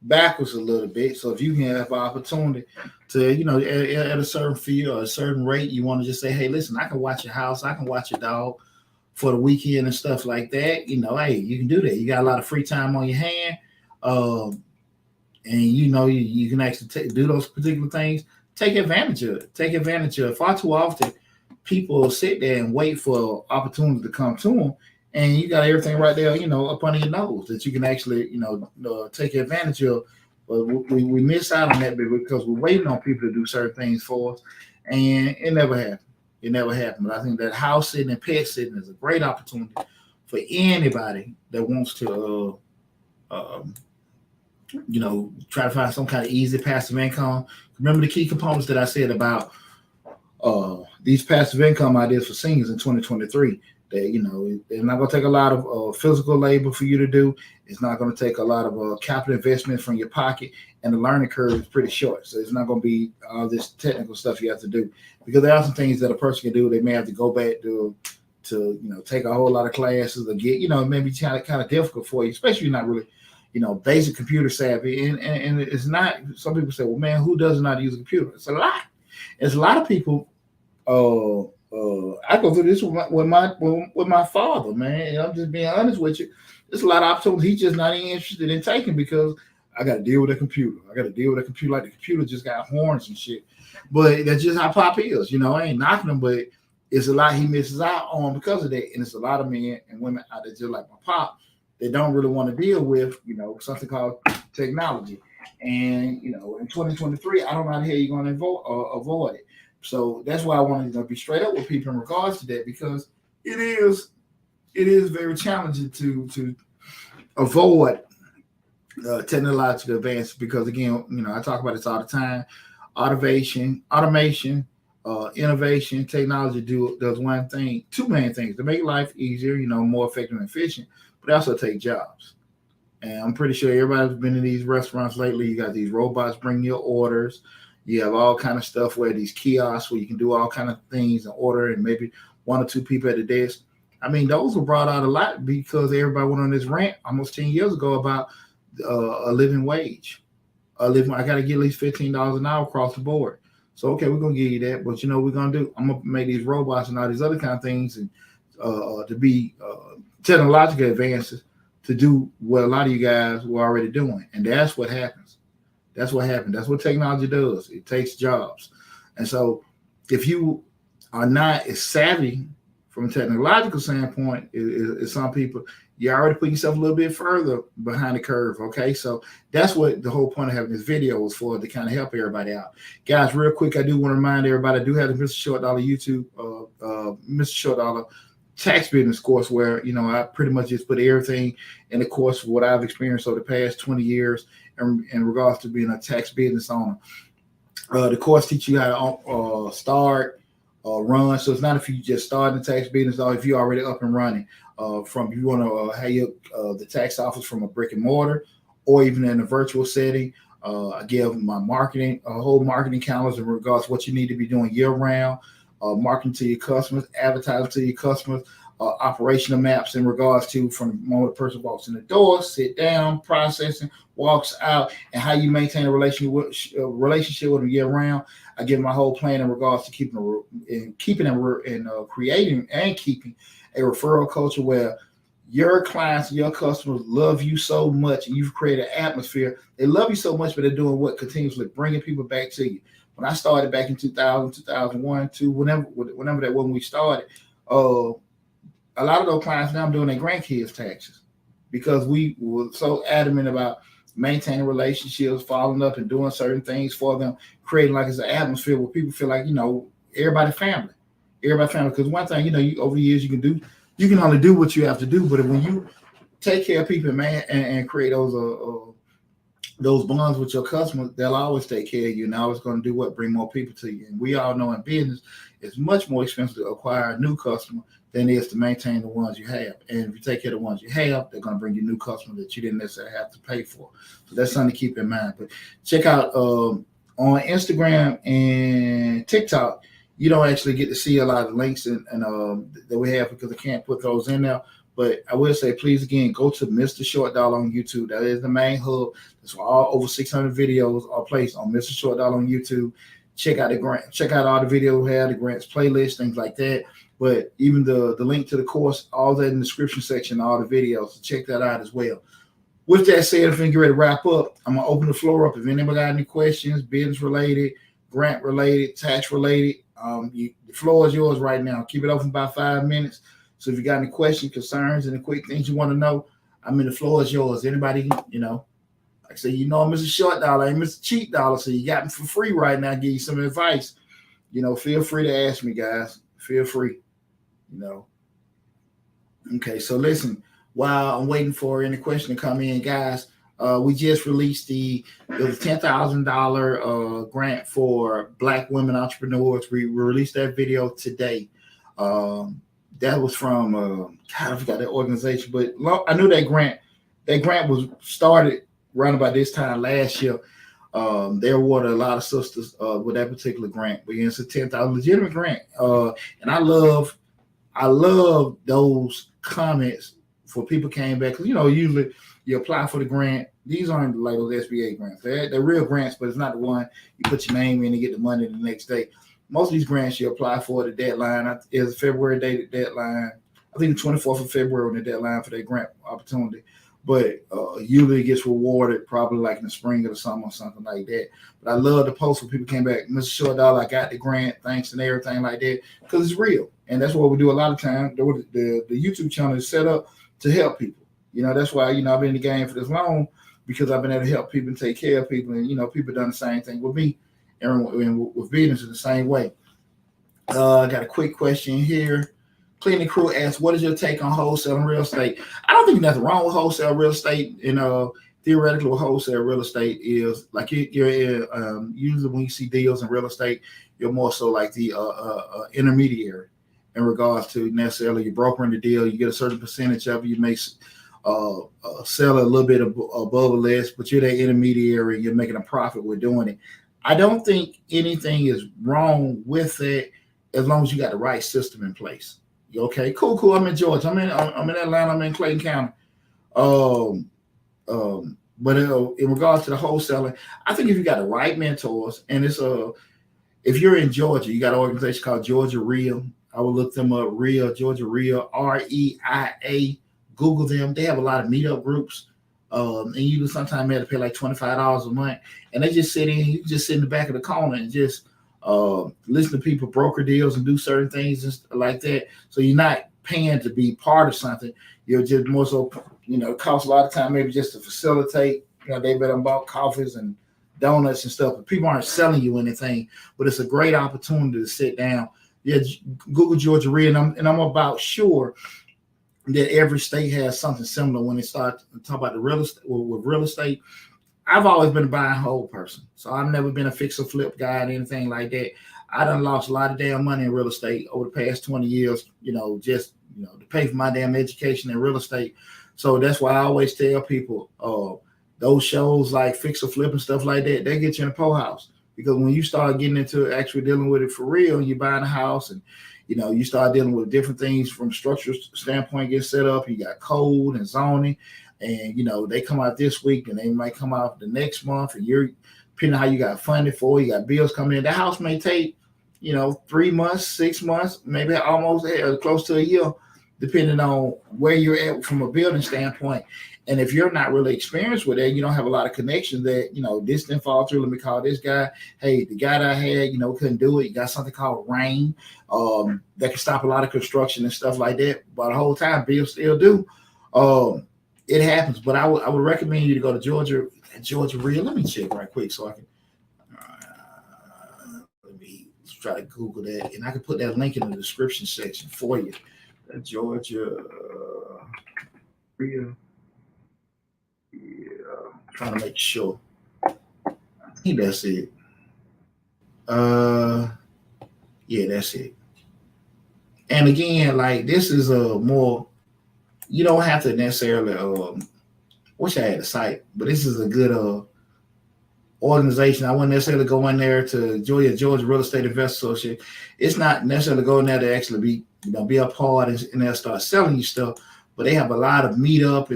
backwards a little bit. So if you can have an opportunity to at a certain fee or a certain rate, you want to just say, hey, listen, I can watch your house, I can watch your dog for the weekend and stuff like that. Hey, you can do that. You got a lot of free time on your hand. And you can actually do those particular things. Take advantage of it. Far too often, people sit there and wait for opportunity to come to them, and you got everything right there, up under your nose that you can actually, take advantage of. But we miss out on that because we're waiting on people to do certain things for us, and it never happened. But I think that house sitting and pet sitting is a great opportunity for anybody that wants to, try to find some kind of easy passive income. Remember the key components that I said about these passive income ideas for seniors in 2023. That it's not going to take a lot of physical labor for you to do. It's not going to take a lot of capital investment from your pocket, and the learning curve is pretty short. So it's not going to be all this technical stuff you have to do, because there are some things that a person can do. They may have to go back to to take a whole lot of classes or get maybe kind of difficult for you, especially if you're not really basic computer savvy. And it's not. Some people say, well, man, who doesn't know how to use a computer? It's a lot. It's a lot of people. I go through this with my father, man. And I'm just being honest with you. There's a lot of opportunities he's just not even interested in taking because I got to deal with a computer. I got to deal with a computer like the computer just got horns and shit. But that's just how Pop is. I ain't knocking him, but it's a lot he misses out on because of that. And it's a lot of men and women out there just like my pop that don't really want to deal with, something called technology. And, in 2023, I don't know how the hell you're going to avoid it. So that's why I wanted to be straight up with people in regards to that, because it is very challenging to avoid technological advances, because again, I talk about this all the time. Automation, innovation, technology does two main things: to make life easier, more effective and efficient, but they also take jobs. And I'm pretty sure everybody's been in these restaurants lately. You got these robots bring your orders. You have all kind of stuff where these kiosks where you can do all kind of things and order, and maybe one or two people at the desk. I mean, those were brought out a lot because everybody went on this rant almost 10 years ago about a living wage. I got to get at least $15 an hour across the board. So, okay, we're going to give you that. But what we're going to do? I'm going to make these robots and all these other kind of things and to be technological advances to do what a lot of you guys were already doing. And that's what happens. That's what happened. That's what technology does. It takes jobs. And so if you are not as savvy from a technological standpoint as some people, you're already putting yourself a little bit further behind the curve. Okay. So that's what the whole point of having this video was for, to kind of help everybody out. Guys, real quick, I do want to remind everybody, I do have the Mr. Short Dollar YouTube, Mr. Short Dollar tax business course where, I pretty much just put everything in the course of what I've experienced over the past 20 years in regards to being a tax business owner. The course teaches you how to start, run. So it's not if you just start in the tax business or if you're already up and running. From you want to have the tax office from a brick and mortar or even in a virtual setting. I give my whole marketing calendars in regards to what you need to be doing year round, marketing to your customers, advertising to your customers, operational maps in regards to from the moment the person walks in the door, sit down, processing, walks out, and how you maintain a relationship with them year round. I give my whole plan in regards to keeping and creating and keeping a referral culture where your clients and your customers love you so much, and you've created an atmosphere. They love you so much, but they're doing what? Continuously bringing people back to you. When I started back in 2000, 2001, whenever that when we started, a lot of those clients now I'm doing their grandkids' taxes because we were so adamant about maintaining relationships, following up and doing certain things for them, creating like it's an atmosphere where people feel like, everybody family. Because one thing, over the years you can only do what you have to do. But when you take care of people, man, and create those bonds with your customers, they'll always take care of you. And always going to do what? Bring more people to you. And we all know in business, it's much more expensive to acquire a new customer than it is to maintain the ones you have. And if you take care of the ones you have, they're going to bring you new customers that you didn't necessarily have to pay for. So that's something to keep in mind. But check out on Instagram and TikTok, you don't actually get to see a lot of links and that we have because I can't put those in there. But I will say, please, again, go to Mr. Short Dollar on YouTube. That is the main hub. That's where all over 600 videos are placed on Mr. Short Dollar on YouTube. Check out the grant. Check out all the videos we have, the grants playlist, things like that. But even the link to the course, all that in the description section, all the videos. So check that out as well. With that said, if we get ready to wrap up, I'm going to open the floor up. If anybody got any questions, business related, grant related, tax related, the floor is yours right now. Keep it open about 5 minutes. So if you got any questions, concerns, and the quick things you want to know, the floor is yours. Anybody, like I say, I'm Mr. Short Dollar, ain't Mr. Cheap Dollar, so you got me for free right now. Give you some advice. Feel free to ask me, guys. Feel free. Okay, so listen, while I'm waiting for any question to come in, guys, we just released the $10,000 grant for Black women entrepreneurs. We released that video today. That was from I forgot that organization, but I knew that grant. That grant was started around about this time last year. They awarded a lot of sisters with that particular grant. But it's a $10,000 legitimate grant. And I love I love those comments for people came back because usually you apply for the grant. These aren't like those SBA grants. They're real grants, but it's not the one you put your name in and get the money the next day. Most of these grants you apply for, the deadline is February dated deadline. I think the 24th of February on the deadline for that grant opportunity. But usually it gets rewarded probably like in the spring or the summer or something like that. But I love the post when people came back, Mr. Short Dollar, I got the grant, thanks and everything like that, because it's real. And that's what we do a lot of times. The YouTube channel is set up to help people. That's why, I've been in the game for this long, because I've been able to help people and take care of people. And, people done the same thing with me and with business in the same way. I got a quick question here. Cleaning Crew asks, what is your take on wholesale and real estate? I don't think there's nothing wrong with wholesale real estate. Theoretically, what wholesale real estate is, like you're usually when you see deals in real estate, you're more so like the intermediary in regards to necessarily you're brokering the deal. You get a certain percentage of it. You may sell a little bit above or less, but you're that intermediary. You're making a profit with doing it. I don't think anything is wrong with it as long as you got the right system in place. Okay, cool. I'm in Georgia. I'm in Atlanta. I'm in Clayton County. But in regards to the wholesaling, I think if you got the right mentors, and it's if you're in Georgia, you got an organization called Georgia Real. I will look them up. Georgia Real, REIA. Google them. They have a lot of meetup groups. And you sometimes have to pay like $25 a month, and they just sit in. You just sit in the back of the corner and just listen to people broker deals and do certain things and like that. So you're not paying to be part of something. You're just more so, it costs a lot of time maybe just to facilitate. They've been bought coffees and donuts and stuff, but people aren't selling you anything. But it's a great opportunity to sit down. Yeah, Google Georgia Real, and I'm about sure that every state has something similar when they start to talk about the real estate. With real estate, I've always been a buy and hold person. So I've never been a fix or flip guy or anything like that. I done lost a lot of damn money in real estate over the past 20 years, just to pay for my damn education in real estate. So that's why I always tell people, those shows like fix or flip and stuff like that, they get you in the po house. Because when you start getting into actually dealing with it for real, and you're buying a house and you start dealing with different things from a structure standpoint, get set up, you got code and zoning. And, they come out this week and they might come out the next month, and you're depending on how you got funded for, you got bills coming in. That house may take, 3 months, 6 months, maybe almost close to a year, depending on where you're at from a building standpoint. And if you're not really experienced with it, you don't have a lot of connections that, this didn't fall through. Let me call this guy. Hey, the guy that I had, couldn't do it. You got something called rain that can stop a lot of construction and stuff like that. But the whole time, bills still do. It happens, but I would recommend you to go to Georgia Real. Let me check right quick so I can. Let me try to Google that, and I can put that link in the description section for you. Georgia Real. Yeah, I'm trying to make sure. I think that's it. Yeah, that's it. And again, like this is a more. You don't have to necessarily. Wish I had a site, but this is a good organization. I wouldn't necessarily go in there to Georgia Real Estate Investors Association. It's not necessarily going there to actually be a part and they'll start selling you stuff. But they have a lot of meetup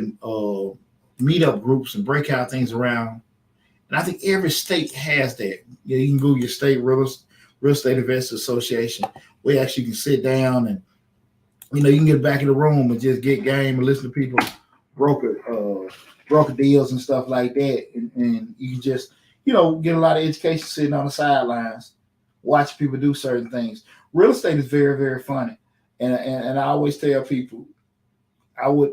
groups and breakout things around. And I think every state has that. You can Google your state real estate investors association, where actually you can sit down and you can get back in the room and just get game and listen to people broker deals and stuff like that, and you can just get a lot of education sitting on the sidelines, watch people do certain things. Real estate is very, very funny, and I always tell people, I would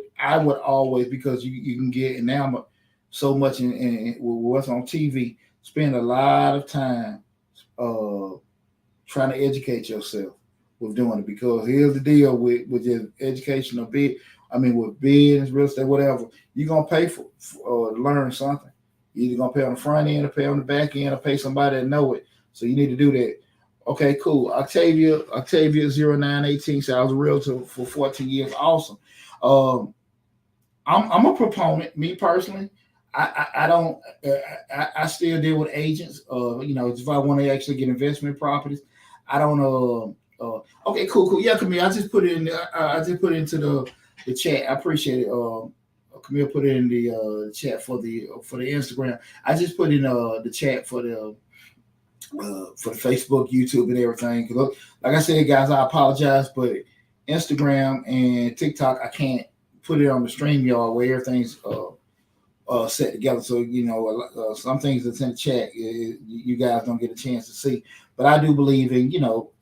always, because you can get enamored so much in what's on TV, spend a lot of time trying to educate yourself with doing it, because here's the deal with just educational bit. With business, real estate, whatever, you're going to pay for to learn something. You're either going to pay on the front end or pay on the back end or pay somebody that know it. So you need to do that. Okay, cool. Octavia 0918 said I was a realtor for 14 years. Awesome. I'm a proponent, me personally. I don't, I still deal with agents. If I want to actually get investment properties, I don't, Okay, cool. Yeah, Camille, I just put it in. I just put it into the chat. I appreciate it. Camille put it in the chat for the Instagram. I just put in the chat for the Facebook, YouTube, and everything. Look, like I said, guys, I apologize, but Instagram and TikTok, I can't put it on the StreamYard where everything's set together. So some things that's in the chat, you guys don't get a chance to see. But I do believe in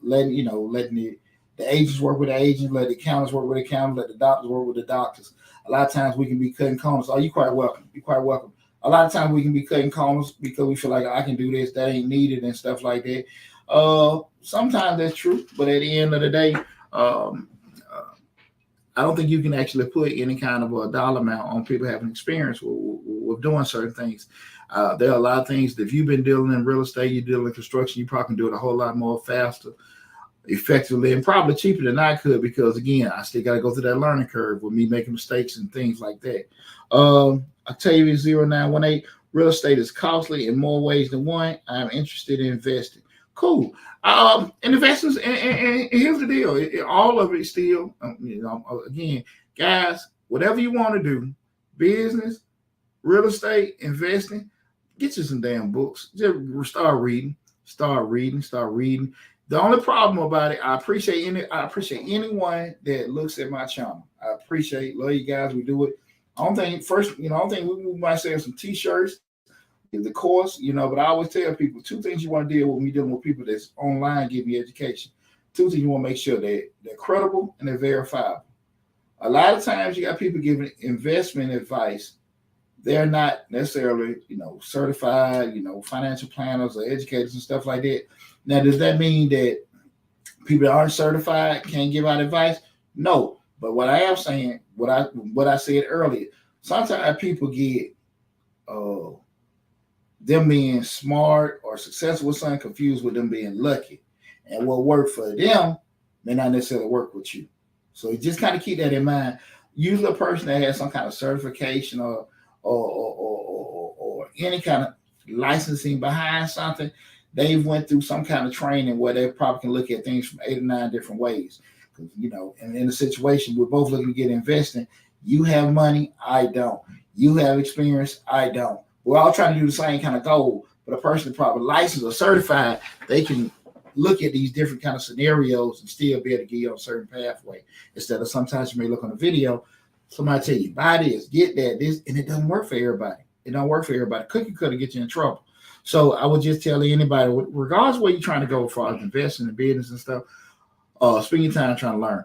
letting the agents work with the agents, let the accountants work with the accountants, let the doctors work with the doctors. A lot of times we can be cutting corners. Oh, you're quite welcome. You're quite welcome. A lot of times we can be cutting corners because we feel like I can do this, that ain't needed, and stuff like that. Sometimes that's true, but at the end of the day, I don't think you can actually put any kind of a dollar amount on people having experience with doing certain things. There are a lot of things that if you've been dealing in real estate, you're dealing in construction, you probably can do it a whole lot more faster, effectively, and probably cheaper than I could, because again, I still got to go through that learning curve with me making mistakes and things like that. Octavius 0918, real estate is costly in more ways than one. I'm interested in investing. Cool. And investments, and here's the deal. All of it still, again, guys, whatever you want to do, business, real estate, investing, get you some damn books. Just start reading. The only problem about it, I appreciate anyone that looks at my channel. I love you guys. We do it. I don't think we might sell some t-shirts, the course, but I always tell people two things you want to deal with when you're dealing with people that's online giving you education. Two things you want to make sure they're credible and they're verifiable. A lot of times you got people giving investment advice. They're not necessarily, certified, financial planners or educators and stuff like that. Now, does that mean that people that aren't certified can't give out advice? No. But what I am saying, what I said earlier, sometimes people get them being smart or successful with something confused with them being lucky. And what worked for them may not necessarily work with you. So you just kind of keep that in mind. Usually a person that has some kind of certification or any kind of licensing behind something, they've went through some kind of training where they probably can look at things from 8 or 9 different ways. And in a situation we're both looking to get investing, you have money, I don't. You have experience, I don't. We're all trying to do the same kind of goal, but a person probably licensed or certified, they can look at these different kind of scenarios and still be able to get you on a certain pathway. Instead of sometimes you may look on a video, somebody tell you, buy this, get that, this, and it doesn't work for everybody. Cookie cutter get you in trouble. So I would just tell anybody, regardless of where you're trying to go for investing in business and stuff, spend your time trying to learn,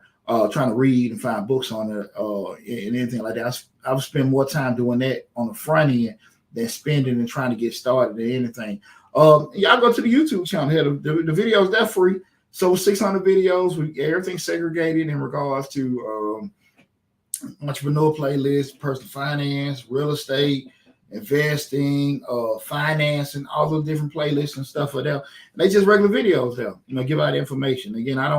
trying to read and find books on it, and anything like that. I would spend more time doing that on the front end than spending and trying to get started than anything. Y'all go to the YouTube channel here. The videos, they're free. So 600 videos, everything segregated in regards to entrepreneur playlist, personal finance, real estate, investing, financing, all those different playlists and stuff for them. And they just regular videos there, give out information. Again, I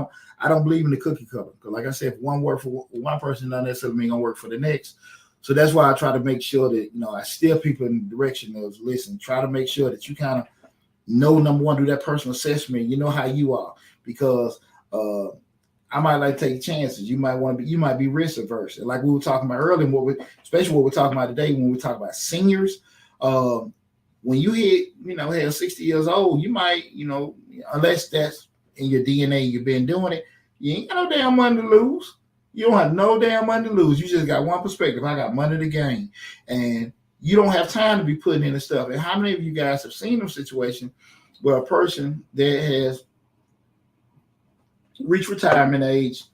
don't believe in the cookie cutter, because like I said, if one work for one person doesn't necessarily mean gonna work for the next. So that's why I try to make sure that I steer people in the direction of listen. Try to make sure that you kind of know, number one, do that personal assessment. You know how you are, because I might like to take chances. You might be risk averse. And like we were talking about earlier, especially what we're talking about today, when we talk about seniors, when you hit, 60 years old, you might, unless that's in your DNA, you've been doing it, you ain't got no damn money to lose. You don't have no damn money to lose. You just got one perspective. I got money to gain. And you don't have time to be putting in the stuff. And how many of you guys have seen a situation where a person that has reached retirement age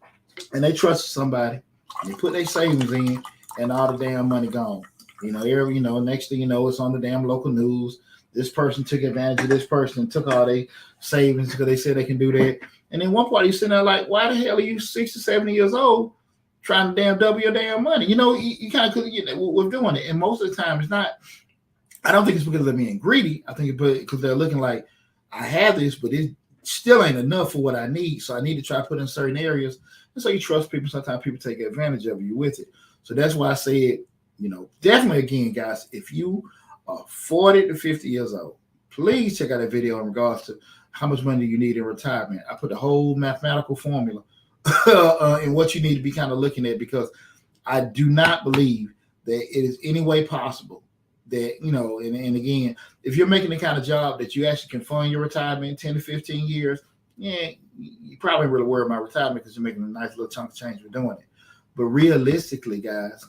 and they trust somebody, they put their savings in, and all the damn money gone. Next thing you know, it's on the damn local news. This person took advantage of this person, took all their savings because they said they can do that. And then one part, you're sitting there like, why the hell are you 60, 70 years old trying to damn double your damn money? You kind of we're doing it. And most of the time, it's not, I don't think it's because they're being greedy. I think it's because they're looking like, I have this, but it still ain't enough for what I need. So I need to try to put in certain areas. And so you trust people. Sometimes people take advantage of you with it. So that's why I said, definitely again, guys, if you are 40 to 50 years old, please check out that video in regards to how much money do you need in retirement? I put the whole mathematical formula in what you need to be kind of looking at, because I do not believe that it is any way possible that, and again, if you're making the kind of job that you actually can fund your retirement in 10 to 15 years, yeah, you probably really worry about retirement because you're making a nice little chunk of change for doing it. But realistically, guys,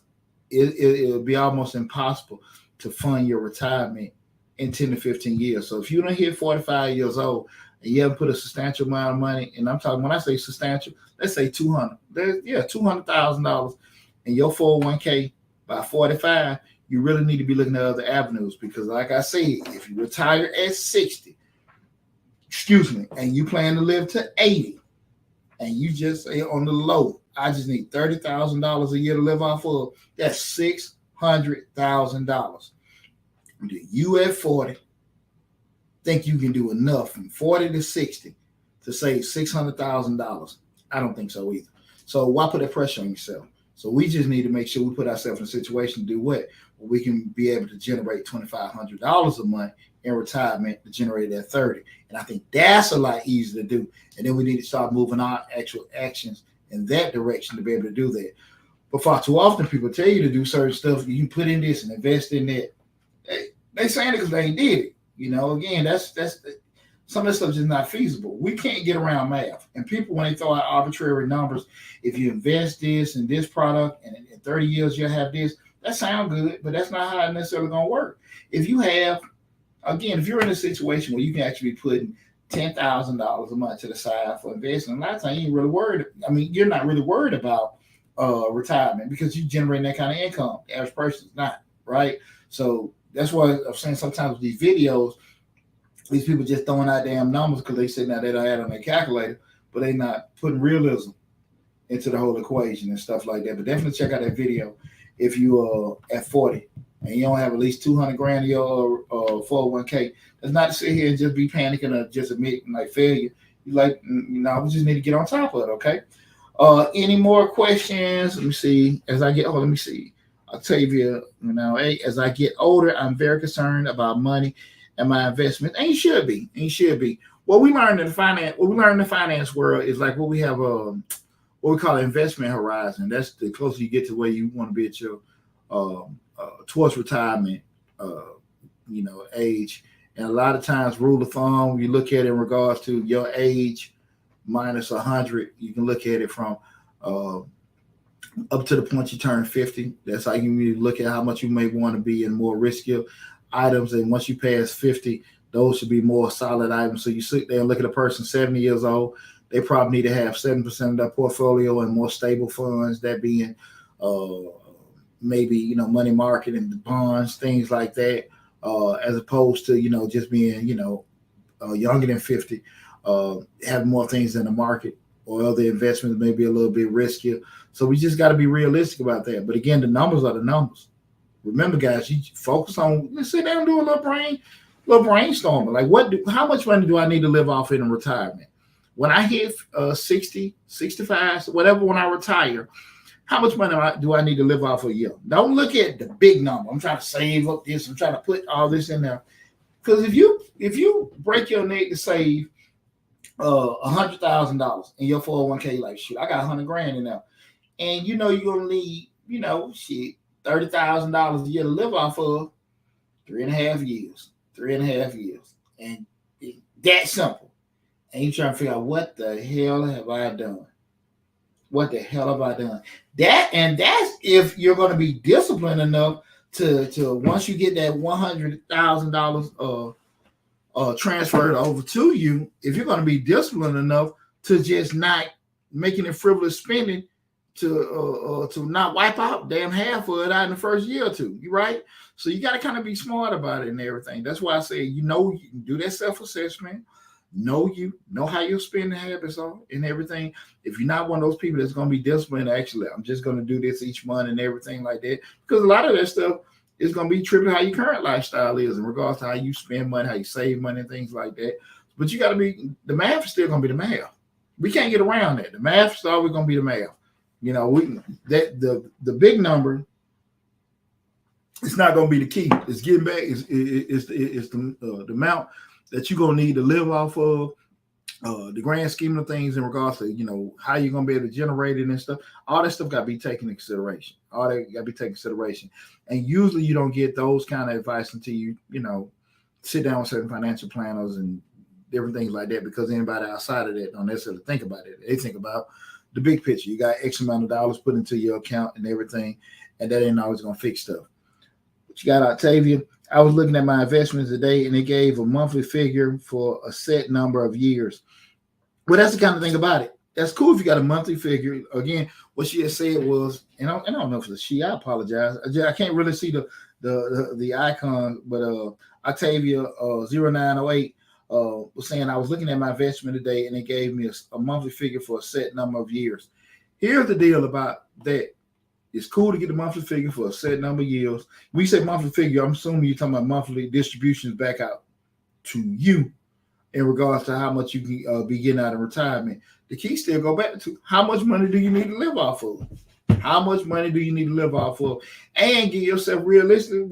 it'll be almost impossible to fund your retirement in 10 to 15 years. So if you don't hit 45 years old and you haven't put a substantial amount of money, and I'm talking, when I say substantial, let's say $200,000 in your 401k by 45, you really need to be looking at other avenues, because like I said, if you retire at 60, and you plan to live to 80, and you just say on the low, I just need $30,000 a year to live off of, that's $600,000. Do you at 40 think you can do enough from 40 to 60 to save $600,000? I don't think so either. So why put that pressure on yourself? So we just need to make sure we put ourselves in a situation to do what? Well, we can be able to generate $2,500 a month in retirement to generate that 30. And I think that's a lot easier to do. And then we need to start moving our actual actions in that direction to be able to do that. But far too often, people tell you to do certain stuff. You can put in this and invest in that. They saying it because they ain't did it. Again, that's some of this stuff is just not feasible. We can't get around math. And people, when they throw out arbitrary numbers, if you invest this in this product and in 30 years you'll have this, that sounds good, but that's not how it's necessarily going to work. If you're in a situation where you can actually be putting $10,000 a month to the side for investment, a lot of times you ain't really worried. You're not really worried about retirement because you're generating that kind of income. The average person is not, right? So that's why I'm saying sometimes with these videos, these people just throwing out damn numbers because they say now they don't add on their calculator, but they not putting realism into the whole equation and stuff like that. But definitely check out that video if you are at 40 and you don't have at least 200 grand in your 401k. That's not to sit here and just be panicking or just admitting like failure. We just need to get on top of it, okay? Any more questions? Let me see. Let me see. Octavia, as I get older, I'm very concerned about money and my investment. And you should be. What we learned in the finance world is like what we have what we call an investment horizon. That's the closer you get to where you want to be at your towards retirement age. And a lot of times, rule of thumb, you look at it in regards to your age minus 100, you can look at it from up to the point you turn 50. That's how you look at how much you may want to be in more riskier items. And once you pass 50, those should be more solid items. So you sit there and look at a person 70 years old, they probably need to have 7% of their portfolio in more stable funds, that being maybe, money market and bonds, things like that, as opposed to, just being, younger than 50, have more things in the market or other investments may be a little bit riskier. So we just got to be realistic about that. But again, the numbers are the numbers. Remember, guys, you focus on, let's sit down and do a little brainstorming. Like how much money do I need to live off in retirement? When I hit 60, 65, whatever, when I retire, how much money do I need to live off a year? Don't look at the big number. I'm trying to save up this. I'm trying to put all this in there. Because if you break your neck to save $100,000 in your 401k, like, shoot, I got 100 grand in there. And you're going to need, $30,000 a year to live off of 3.5 years. And that simple. And you're trying to figure out what the hell have I done? That's if you're going to be disciplined enough to once you get that $100,000 transferred over to you, if you're going to be disciplined enough to just not making it frivolous spending to not wipe out damn half of it out in the first year or two, right? So you got to kind of be smart about it and everything. That's why I say, you can do that self-assessment. Know how your spending habits are and everything. If you're not one of those people that's going to be disciplined, actually, I'm just going to do this each month and everything like that, because a lot of that stuff is going to be tripping how your current lifestyle is in regards to how you spend money, how you save money, and things like that. But you got to be, the math is still going to be the math. We can't get around that. The math is always going to be the math. The big number, it's not going to be the key. It's getting back. It's the amount that you're gonna need to live off of. The grand scheme of things in regards to, how you're gonna be able to generate it and stuff, all that stuff got to be taken into consideration. All that got to be taken into consideration. And usually you don't get those kind of advice until you sit down with certain financial planners and different things like that, because anybody outside of that don't necessarily think about it. They think about the big picture. You got X amount of dollars put into your account and everything, and that ain't always gonna fix stuff. But you got Octavia. I was looking at my investments today, and it gave a monthly figure for a set number of years. Well, that's the kind of thing about it. That's cool if you got a monthly figure. Again, what she had said was, and I don't know if it's a she. I apologize. I can't really see the icon, but Octavia 0908 was saying, I was looking at my investment today, and it gave me a monthly figure for a set number of years. Here's the deal about that. It's cool to get a monthly figure for a set number of years. When you say monthly figure, I'm assuming you're talking about monthly distributions back out to you in regards to how much you can be getting out of retirement. The key still go back to how much money do you need to live off of? How much money do you need to live off of? And give yourself realistic,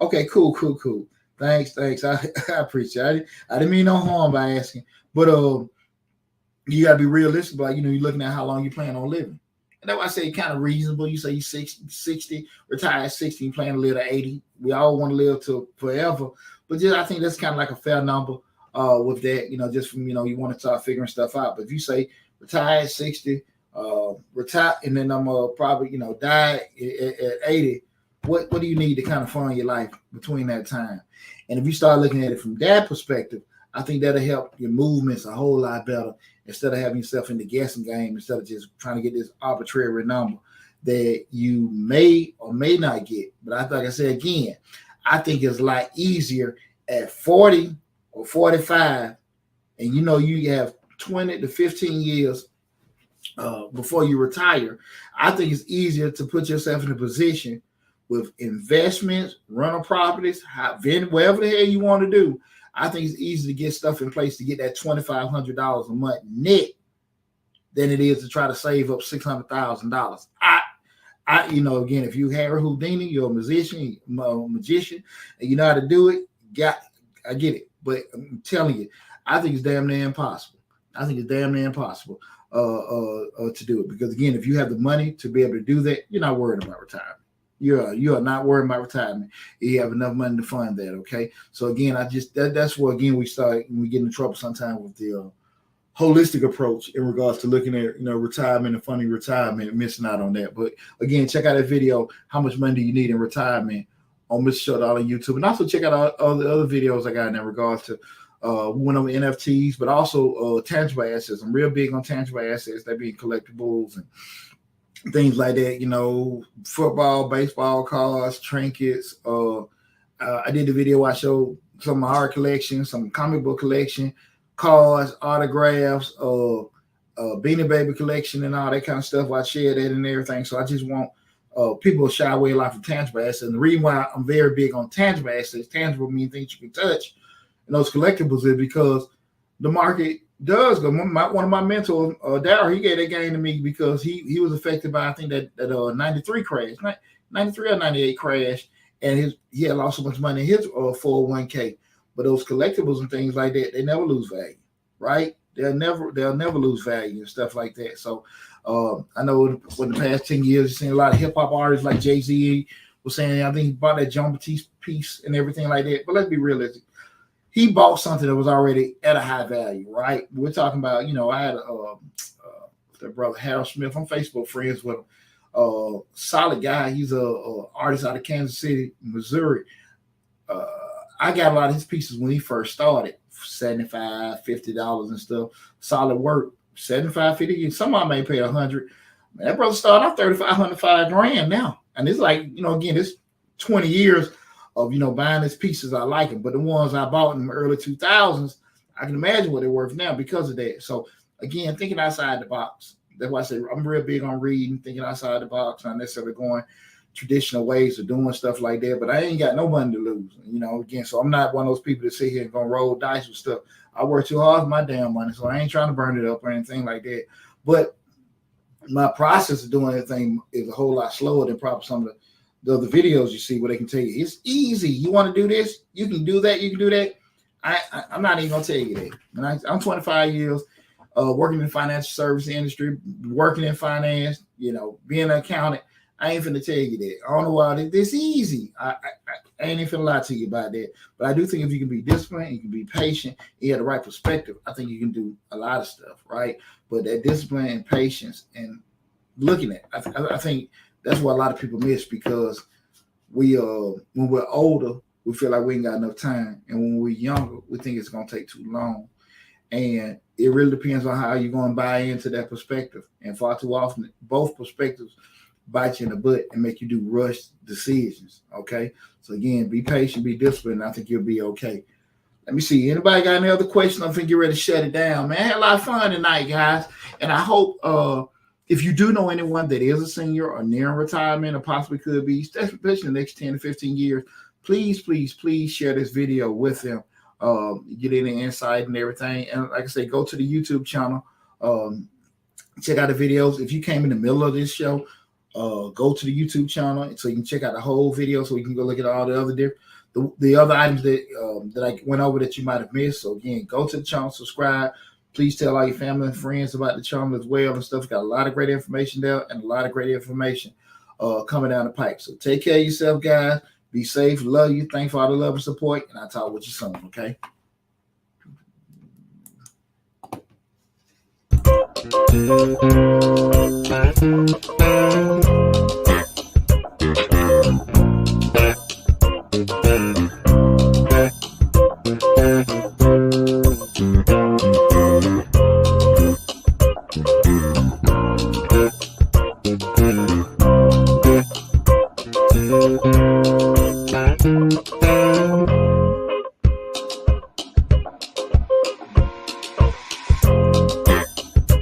okay, cool. Thanks. I appreciate it. I didn't mean no harm by asking. But you got to be realistic about, you're looking at how long you plan on living. That's why I say kind of reasonable. You say you 60, retire at 60, and plan to live to 80. We all want to live to forever. But I think that's kind of like a fair number with that, just from, you want to start figuring stuff out. But if you say retire at 60, retire, and then I'm probably, die at 80, what do you need to kind of fund your life between that time? And if you start looking at it from that perspective, I think that'll help your movements a whole lot better, instead of having yourself in the guessing game, instead of just trying to get this arbitrary number that you may or may not get. But like I said again, I think it's a lot easier at 40 or 45, and you have 20 to 15 years before you retire. I think it's easier to put yourself in a position with investments, rental properties, whatever the hell you want to do. I think it's easy to get stuff in place to get that $2,500 a month net than it is to try to save up $600,000. Again, if you Harry Houdini, you're a magician, and you know how to do it, I get it. But I'm telling you, I think it's damn near impossible. To do it, because again, if you have the money to be able to do that, you're not worried about retirement. You are not worried about retirement. You have enough money to fund that. Okay. So again, that's where again we get in trouble sometimes with the holistic approach in regards to looking at retirement and funding retirement and missing out on that. But again, check out that video. How much money do you need in retirement on Mr. Shutdown on YouTube, and also check out all the other videos I got in that regards to one of the NFTs, but also tangible assets. I'm real big on tangible assets, that being collectibles and things like that, football, baseball cards, trinkets. I did the video, I showed some of my art collection, some comic book collection, cards, autographs, Beanie Baby collection, and all that kind of stuff. I shared that and everything. So I just want people to shy away a lot from tangible assets. And the reason why I'm very big on tangible assets, tangible means things you can touch, and those collectibles is because the market does go. One of my mentors, Darryl, he gave that game to me because he was affected by, I think, that 93 crash, 93 or 98 crash, and he had lost so much money in his 401k. But those collectibles and things like that, they never lose value, right? They'll never lose value and stuff like that. So I know for the past 10 years, you've seen a lot of hip hop artists like Jay-Z was saying, I think he bought that John Batiste piece and everything like that. But let's be realistic. He bought something that was already at a high value, right? We're talking about, I had their brother Harold Smith. I'm Facebook friends with him. Solid guy. He's a artist out of Kansas City, Missouri. I got a lot of his pieces when he first started, $75, $50 and stuff. Solid work, $75, $50. Some of them may pay $100. That brother started off $3,500, $5,000 now, and it's like, again, it's 20 years of buying his pieces. I like them, but the ones I bought in the early 2000s, I can imagine what they're worth now because of that. So again, thinking outside the box. That's why I say I'm real big on reading, thinking outside the box, not necessarily going traditional ways of doing stuff like that. But I ain't got no money to lose, again. So I'm not one of those people that sit here and gonna roll dice with stuff. I work too hard for my damn money, so I ain't trying to burn it up or anything like that. But my process of doing anything is a whole lot slower than probably some of the other videos you see where they can tell you it's easy. You want to do this, you can do that, you can do that. I'm not even gonna tell you that. And I'm 25 years working in the financial service industry, working in finance, being an accountant. I ain't finna tell you that. I don't know why this easy. I ain't even finna lie to you about that. But I do think if you can be disciplined, you can be patient, you have the right perspective, I think you can do a lot of stuff, right? But that discipline and patience and looking at, I think that's what a lot of people miss, because we when we're older, we feel like we ain't got enough time, and when we're younger, we think it's gonna take too long. And it really depends on how you're going to buy into that perspective. And far too often, both perspectives bite you in the butt and make you do rushed decisions. Okay. So again, be patient, be disciplined. I think you'll be okay. Let me see. Anybody got any other questions? I think you're ready to shut it down, man. I had a lot of fun tonight, guys. And I hope if you do know anyone that is a senior or near retirement or possibly could be, especially in the next 10 to 15 years, please, please, please share this video with them. Get any insight and everything. And like I say, go to the YouTube channel. Check out the videos. If you came in the middle of this show, go to the YouTube channel so you can check out the whole video, so you can go look at all the other the other items that I went over that you might have missed. So again, go to the channel, subscribe. Please tell all your family and friends about the channel as well and stuff. It's got a lot of great information there and a lot of great information coming down the pipe. So take care of yourself, guys. Be safe. Love you. Thanks for all the love and support. And I'll talk with you soon, okay?